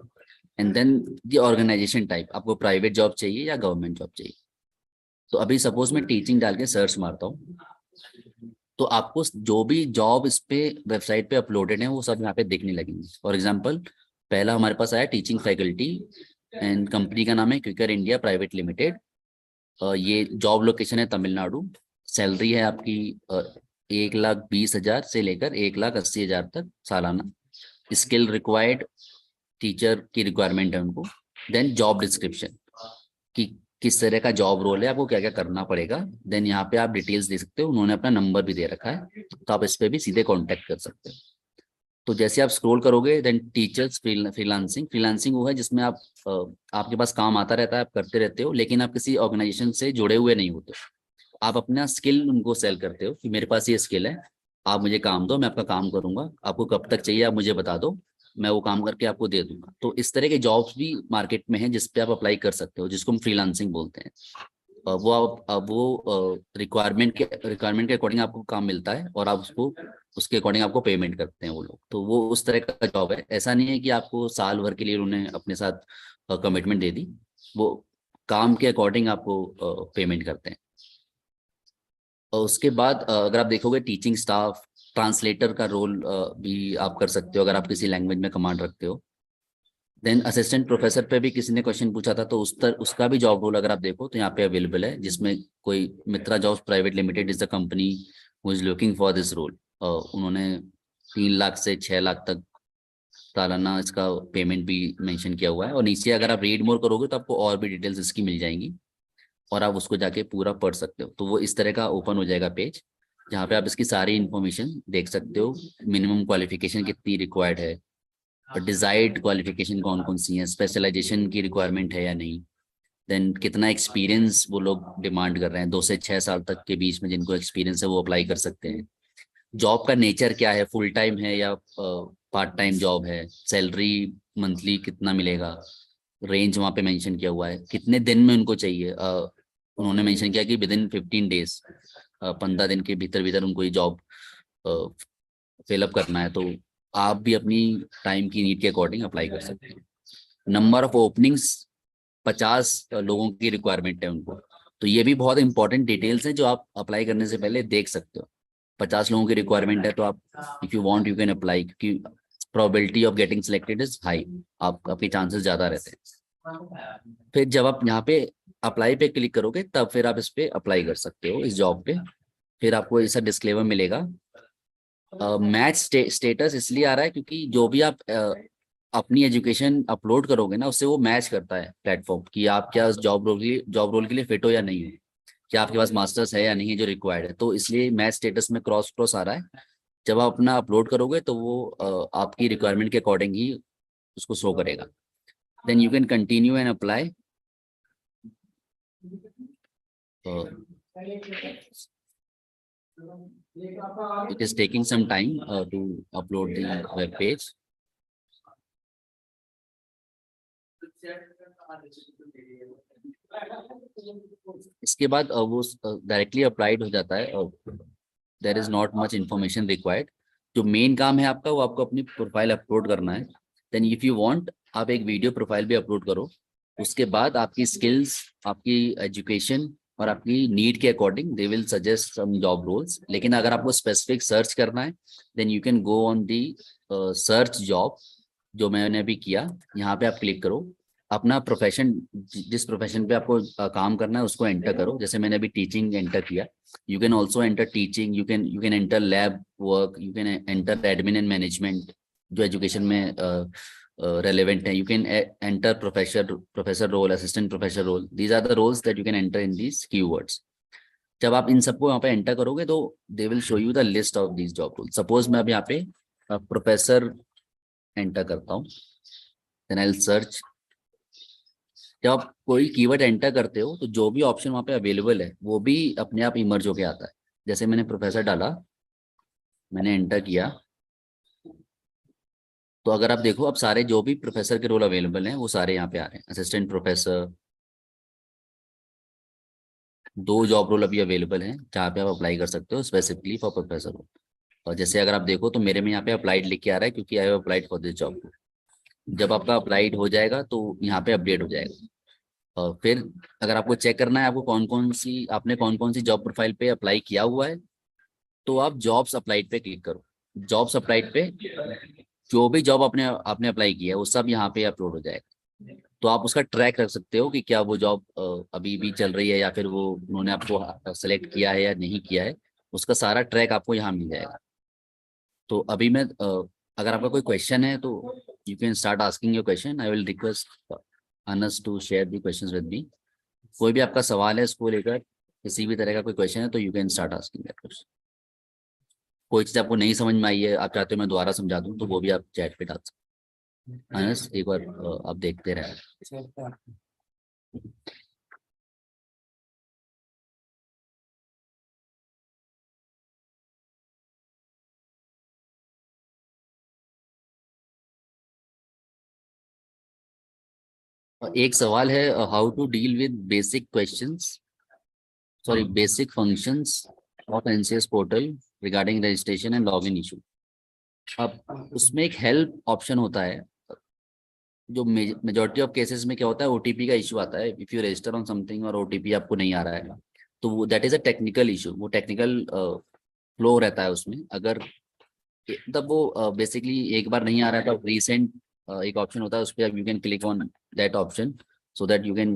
And then the organisation type, आपको प्राइवेट जॉब चाहिए या गवर्नमेंट जॉब चाहिए। तो अभी सपोज मैं टीचिंग डाल के सर्च मारता हूँ, तो आपको जो भी जॉब इस पे वेबसाइट पे अपलोडेड है वो सब यहाँ पे दिखने लगेंगे। फॉर एग्जांपल पहला हमारे पास आया टीचिंग फैकल्टी, एंड कंपनी का नाम है क्विकर इंडिया प्राइवेट लिमिटेड। ये जॉब लोकेशन है तमिलनाडु। सैलरी है आपकी 1,20,000 से लेकर 1,80,000 तक सालाना। स्किल रिक्वायर्ड, टीचर की रिक्वायरमेंट है उनको। देन जॉब डिस्क्रिप्शन कि किस तरह का जॉब रोल है, आपको क्या क्या करना पड़ेगा। देन यहाँ पे आप डिटेल्स दे सकते हो, उन्होंने अपना नंबर भी दे रखा है, तो आप इस पे भी सीधे कांटेक्ट कर सकते हो। तो जैसे आप स्क्रॉल करोगे, देन टीचर्स फ्रीलांसिंग। फ्रीलांसिंग वो है जिसमें आप आपके पास काम आता रहता है, आप करते रहते हो, लेकिन आप किसी ऑर्गेनाइजेशन से जुड़े हुए नहीं होते। आप अपना स्किल उनको सेल करते हो कि मेरे पास ये स्किल है, आप मुझे काम दो, मैं आपका काम करूंगा, आपको कब तक चाहिए आप मुझे बता दो, मैं वो काम करके आपको दे दूंगा। तो इस तरह के जॉब्स भी मार्केट में हैं जिस पे आप अप्लाई कर सकते हो, जिसको हम फ्रीलांसिंग बोलते हैं। वो आप वो रिक्वायरमेंट के अकॉर्डिंग आपको काम मिलता है और आप उसको, उसके अकॉर्डिंग आपको पेमेंट करते हैं वो लोग। तो वो उस तरह का जॉब है। ऐसा नहीं है कि आपको साल भर के लिए उन्होंने अपने साथ कमिटमेंट दे दी, वो काम के अकॉर्डिंग आपको पेमेंट करते हैं। और उसके बाद अगर आप देखोगे टीचिंग स्टाफ, ट्रांसलेटर का रोल भी आप कर सकते हो अगर आप किसी लैंग्वेज में कमांड रखते हो। देन असिस्टेंट प्रोफेसर पे भी किसी ने क्वेश्चन पूछा था, तो उसका भी जॉब रोल अगर आप देखो तो यहाँ पे अवेलेबल है, जिसमें कोई Mitra jobs private limited is the company who is looking for this role. उन्होंने 3 लाख से 6 लाख तक सालाना इसका पेमेंट भी मेंशन किया हुआ है। और नीचे अगर आप रीड मोर करोगे तो आपको और भी डिटेल्स इसकी मिल जाएंगी और आप उसको जाके पूरा पढ़ सकते हो। तो वो इस तरह का ओपन हो जाएगा पेज, जहाँ पे आप इसकी सारी इन्फॉर्मेशन देख सकते हो। मिनिमम क्वालिफिकेशन कितनी रिक्वायर्ड है, और डिजायर्ड क्वालिफिकेशन कौन कौन सी है, स्पेशलाइजेशन की रिक्वायरमेंट है या नहीं, देन कितना एक्सपीरियंस वो लोग डिमांड कर रहे हैं, 2 से 6 साल तक के बीच में जिनको एक्सपीरियंस है वो अप्लाई कर सकते हैं। जॉब का नेचर क्या है, फुल टाइम है या पार्ट टाइम जॉब है, सैलरी मंथली कितना मिलेगा, रेंज वहाँ पे मेंशन किया हुआ है, कितने दिन में उनको चाहिए। उन्होंने मेंशन किया कि विद इन 15 डेज, 15 दिन के भीतर भीतर उनको ये जॉब फिलअप करना है। तो आप भी अपनी टाइम की नीड के अकॉर्डिंग अप्लाई कर सकते हैं। नंबर ऑफ ओपनिंग्स 50 लोगों की रिक्वायरमेंट है उनको। तो ये भी बहुत इंपॉर्टेंट डिटेल्स हैं जो आप अप्लाई करने से पहले देख सकते हो। 50 लोगों की रिक्वायरमेंट है तो आप, if you want you can apply, क्योंकि probability of getting selected is high, आप आपके चांसेस ज्यादा रहते हैं। फिर जब आप यहाँ पे अप्लाई पे क्लिक करोगे तब फिर आप इस पे अप्लाई कर सकते हो इस जॉब पे। फिर आपको ऐसा डिस्क्लेमर मिलेगा। मैच स्टेटस इसलिए आ रहा है क्योंकि जो भी आप अपनी एजुकेशन अपलोड करोगे ना, उससे वो मैच करता है प्लेटफॉर्म कि आप क्या जॉब रोल के लिए फिट हो या नहीं हो, क्या आपके पास मास्टर्स है या नहीं है जो रिक्वायर्ड है। तो इसलिए मैच स्टेटस में क्रॉस क्रॉस आ रहा है। जब आप अपना अपलोड करोगे तो वो आपकी रिक्वायरमेंट के अकॉर्डिंग ही उसको शो करेगा। Then you can continue and apply. it is taking some time to upload the web page. इसके बाद वो डायरेक्टली अप्लाइड हो जाता है और there is not much information required. जो मेन काम है आपका वो आपको अपनी प्रोफाइल अपलोड करना है। देन इफ यू वांट आप एक वीडियो प्रोफाइल भी अपलोड करो। उसके बाद आपकी स्किल्स, आपकी एजुकेशन और आपकी नीड के according they will suggest some job roles. लेकिन अगर आपको स्पेसिफिक सर्च करना है then you can go on the search job, जो मैंने अभी किया। यहाँ पे आप क्लिक करो, अपना प्रोफेशन, जिस प्रोफेशन पे आपको काम करना है उसको एंटर करो। जैसे मैंने अभी टीचिंग एंटर किया। You can also enter teaching, you can enter lab work, you can enter admin and management जो एजुकेशन में relevant है। You can enter professor role, assistant professor role. These are the roles that you can enter in these keywords. जब आप इन सबको यहाँ पे enter करोगे तो they will show you the list of these job roles. Suppose मैं अब यहाँ पे प्रोफेसर एंटर करता हूँ, then I'll search. जब आप कोई कीवर्ड एंटर करते हो तो जो भी ऑप्शन वहाँ पे अवेलेबल है वो भी अपने आप इमर्ज होके आता है। जैसे मैंने प्रोफेसर डाला, मैंने एंटर किया, तो अगर आप देखो अब सारे जो भी प्रोफेसर के रोल अवेलेबल हैं वो सारे यहाँ पे आ रहे हैं। असिस्टेंट प्रोफेसर, 2 जॉब रोल अभी अवेलेबल हैं जहाँ पे आप अप्लाई कर सकते हो स्पेसिफिकली फॉर प्रोफेसर रोल। और जैसे अगर आप देखो तो मेरे में यहाँ पे अप्लाइड लिख के आ रहा है क्योंकि I have applied for this job. जब आपका अप्लाइड हो जाएगा तो यहाँ पे अपडेट हो जाएगा। और फिर अगर आपको चेक करना है आपको आपने कौन कौन सी जॉब प्रोफाइल पे अप्लाई किया हुआ है, तो आप जॉब्स अप्लाइड पे क्लिक करो। जॉब्स अप्लाइड पे जो भी जॉब आपने आपने अप्लाई किया है वो सब यहाँ पे अपलोड हो जाएगा। तो आप उसका ट्रैक रख सकते हो कि क्या वो जॉब अभी भी चल रही है या फिर वो उन्होंने आपको सेलेक्ट किया है या नहीं किया है। उसका सारा ट्रैक आपको यहाँ मिल जाएगा। तो अभी मैं अगर आपका कोई क्वेश्चन है तो you can start asking your question. I will request Anas to share the questions with me. कोई भी आपका सवाल है इसको लेकर, किसी भी तरह का कोई क्वेश्चन है तो you can start asking that question. कोई चीज़ आपको नहीं समझ में आई है, आप चाहते हो मैं दोबारा समझा दूँ, तो वो भी आप चैट पे डाल सकते हैं। अनस एक बार आप देखते रहे। एक सवाल है, how to deal with basic questions, sorry basic functions of NCS portal regarding registration and login issue. अब उसमें एक हेल्प ऑप्शन होता है। जो मेजोरिटी ऑफ केसेस में क्या होता है, ओटीपी का इशू आता है। If you register on something और ओटीपी आपको नहीं आ रहा है तो वो that is a technical issue. वो टेक्निकल फ्लो रहता है उसमें। अगर तब वो बेसिकली एक बार नहीं आ रहा है तो रिसेंट एक ऑप्शन होता है, उस पर you can click on that option so that you can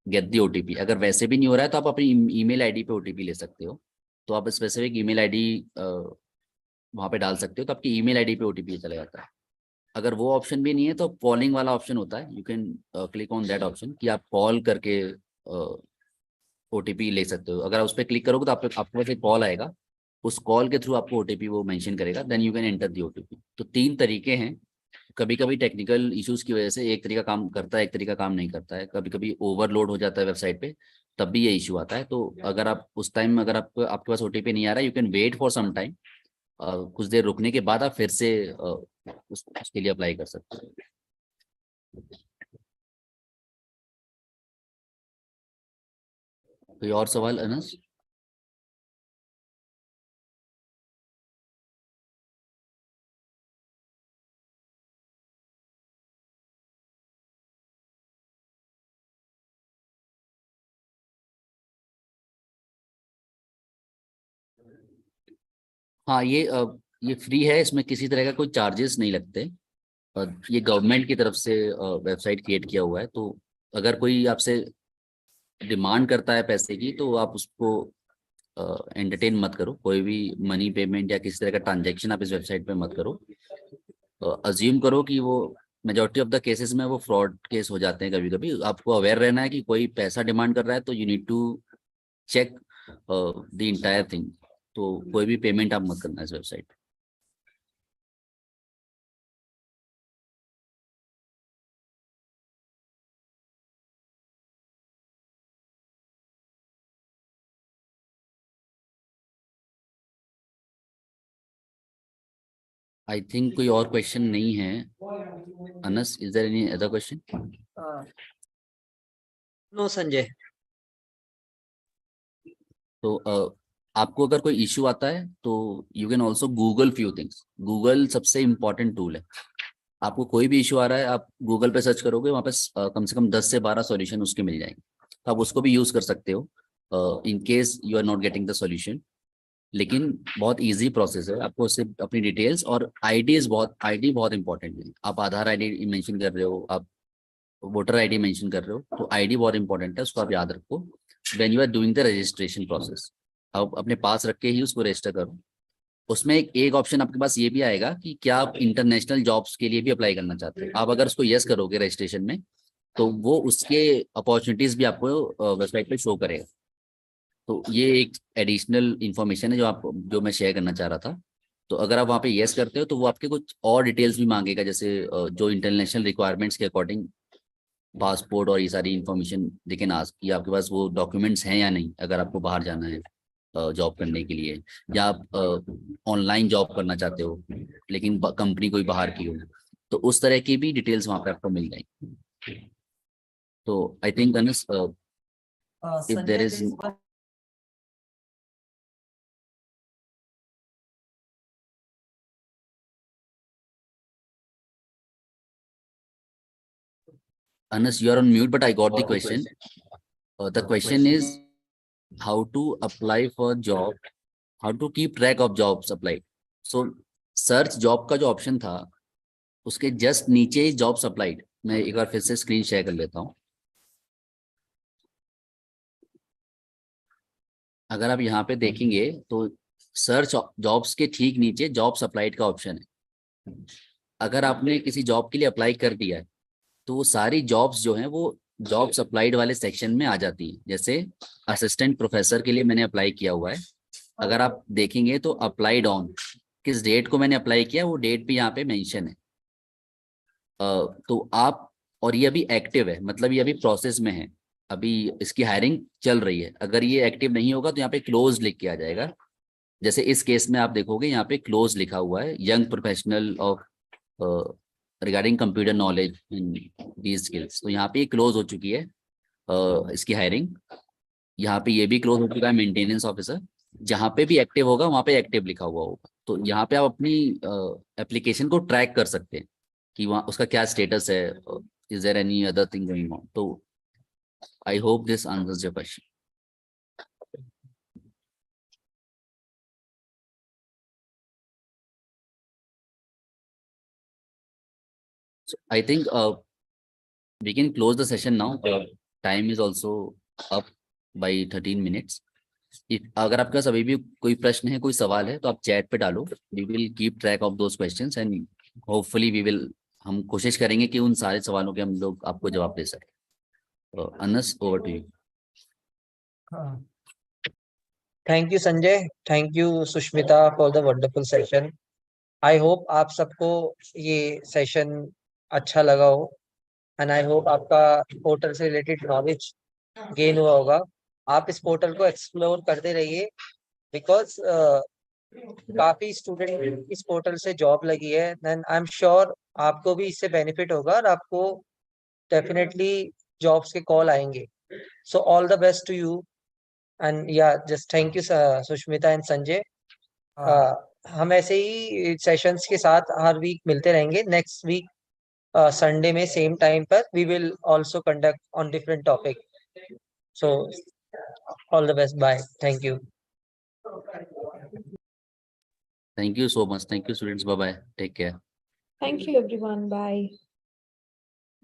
get the OTP. अगर वैसे भी नहीं हो रहा है तो आप अपनी ईमेल आईडी पे ओटीपी ले सकते हो। तो आप स्पेसिफिक ईमेल आईडी वहाँ पे डाल सकते हो तो आपकी ईमेल आईडी पे ओटीपी चला जाता है। अगर वो ऑप्शन भी नहीं है तो कॉलिंग वाला ऑप्शन होता है, you can click on that option कि आप कॉल करके ओटीपी ले सकते हो। अगर उस पर क्लिक करोगे तो आपके पास एक कॉल आएगा, उस कॉल के थ्रू आपको ओटीपी वो मेंशन करेगा, then you can enter the OTP. तो 3 तरीके हैं। कभी कभी टेक्निकल इश्यूज की वजह से एक तरीका काम करता है, एक तरीका काम नहीं करता है। कभी कभी ओवरलोड हो जाता है वेबसाइट पे, तब भी ये इशू आता है। तो अगर आप उस टाइम अगर आपके पास ओटीपी नहीं आ रहा है, you can wait for some time. कुछ देर रुकने के बाद आप फिर से उसके लिए अप्लाई कर सकते हो। कोई और सवाल अनस? हाँ, ये फ्री है, इसमें किसी तरह का कोई चार्जेस नहीं लगते। और ये गवर्नमेंट की तरफ से वेबसाइट क्रिएट किया हुआ है। तो अगर कोई आपसे डिमांड करता है पैसे की तो आप उसको एंटरटेन मत करो। कोई भी मनी पेमेंट या किसी तरह का ट्रांजैक्शन आप इस वेबसाइट पे मत करो। अज्यूम करो कि वो मेजोरिटी ऑफ द केसेस में वो फ्रॉड केस हो जाते हैं। कभी कभी आपको अवेयर रहना है कि कोई पैसा डिमांड कर रहा है तो you need to check the entire thing. तो कोई भी पेमेंट आप मत करना इस वेबसाइट। आई थिंक कोई और क्वेश्चन नहीं है. Anas, is there any other question? No Sanjay. तो आपको अगर कोई इशू आता है तो you can also Google few things. Google सबसे इम्पोर्टेंट टूल है. आपको कोई भी इशू आ रहा है, आप गूगल पे सर्च करोगे, वहाँ पे कम से कम 10 से 12 सॉल्यूशन उसके मिल जाएंगे. तो आप उसको भी यूज कर सकते हो in case you are not getting the solution. लेकिन बहुत इजी प्रोसेस है. आपको सिर्फ अपनी डिटेल्स और आईडी बहुत इंपॉर्टेंट है. आप आधार आईडी मेंशन कर रहे हो, आप वोटर आईडी मेंशन कर रहे हो, तो आईडी बहुत इंपॉर्टेंट है, उसको आप याद रखो when you are doing the registration process. आप अपने पास रख के ही उसको रजिस्टर करो. उसमें एक ऑप्शन आपके पास ये भी आएगा कि क्या आप इंटरनेशनल जॉब्स के लिए भी अप्लाई करना चाहते हो. आप अगर उसको यस करोगे रजिस्ट्रेशन में, तो वो उसके अपॉर्चुनिटीज भी आपको वेबसाइट पे शो करेगा. तो ये एक एडिशनल इंफॉर्मेशन है जो मैं शेयर करना चाह रहा था. तो अगर आप वहाँ पे यस करते हो तो वो आपके कुछ और डिटेल्स भी मांगेगा, जैसे जो इंटरनेशनल रिक्वायरमेंट्स के अकॉर्डिंग पासपोर्ट और ये सारी इन्फॉर्मेशन दे कैन आस्क कि आपके पास वो डॉक्यूमेंट्स हैं या नहीं, अगर आपको बाहर जाना है जॉब करने के लिए, या आप ऑनलाइन जॉब करना चाहते हो लेकिन कंपनी कोई बाहर की हो, तो उस तरह की भी डिटेल्स वहाँ पे आपको मिल जाएंगी. तो I think Anas, if there is Anas, you are on mute, but I got the question. The question is how to apply for job, how to keep track of jobs applied. So search job का जो option था उसके just नीचे ही jobs applied. मैं एक बार फिर से screen share कर लेता हूँ. अगर आप यहाँ पे देखेंगे तो सर्च जॉब्स के ठीक नीचे जॉब्स अप्लाइड का ऑप्शन है. अगर आपने किसी जॉब के लिए अप्लाई कर दिया है तो वो सारी जॉब्स जो हैं वो जॉब्स अप्लाइड वाले सेक्शन में आ जाती हैं. जैसे असिस्टेंट प्रोफेसर के लिए मैंने अप्लाई किया हुआ है. अगर आप देखेंगे तो अप्लाइड ऑन, किस डेट को मैंने अप्लाई किया वो डेट भी यहाँ पे मेंशन है. तो आप, और ये अभी एक्टिव है, मतलब ये अभी प्रोसेस में है, अभी इसकी हायरिंग चल रही है. अगर ये एक्टिव नहीं होगा तो यहाँ पे क्लोज लिख के आ जाएगा. जैसे इस केस में आप देखोगे यहाँ पे क्लोज लिखा हुआ है, young professional of regarding computer knowledge in these skills. तो यहाँ पे क्लोज हो चुकी है इसकी हायरिंग. यहाँ पे ये भी क्लोज हो चुका है मेंटेनेंस ऑफिसर. जहाँ पे भी एक्टिव होगा वहाँ पे एक्टिव लिखा हुआ होगा. तो यहाँ पे आप अपनी एप्लीकेशन को ट्रैक कर सकते हैं कि वहाँ उसका क्या स्टेटस है, is there any other thing going on. तो I hope this answers your question. So I think we can close the session now. Time is also up by 13 minutes. अगर आपके पास अभी भी कोई प्रश्न है, कोई सवाल है, तो आप चैट पे डालो. We will keep track of those questions and hopefully हम कोशिश करेंगे कि उन सारे सवालों के हम लोग आपको जवाब दे सकें. Anas, over to you. Thank you Sanjay. Thank you Sushmita for the wonderful session. I hope आप सबको ये सेशन अच्छा लगा हो एंड आई होप आपका पोर्टल से रिलेटेड नॉलेज गेन हुआ होगा. आप इस पोर्टल को एक्सप्लोर करते रहिए बिकॉज काफी स्टूडेंट इस पोर्टल से जॉब लगी है. देन आई एम श्योर आपको भी इससे बेनिफिट होगा और आपको डेफिनेटली जॉब्स के कॉल आएंगे. So all the best to you and yeah just thank you Sushmita and Sanjay. हम ऐसे ही सेशंस के साथ हर वीक मिलते रहेंगे. नेक्स्ट वीक संडे में सेम टाइम पर we will also conduct on different topic. So all the best. Bye. Thank you. Thank you so much. Thank you, students. Bye bye. Take care. Thank you, everyone. Bye.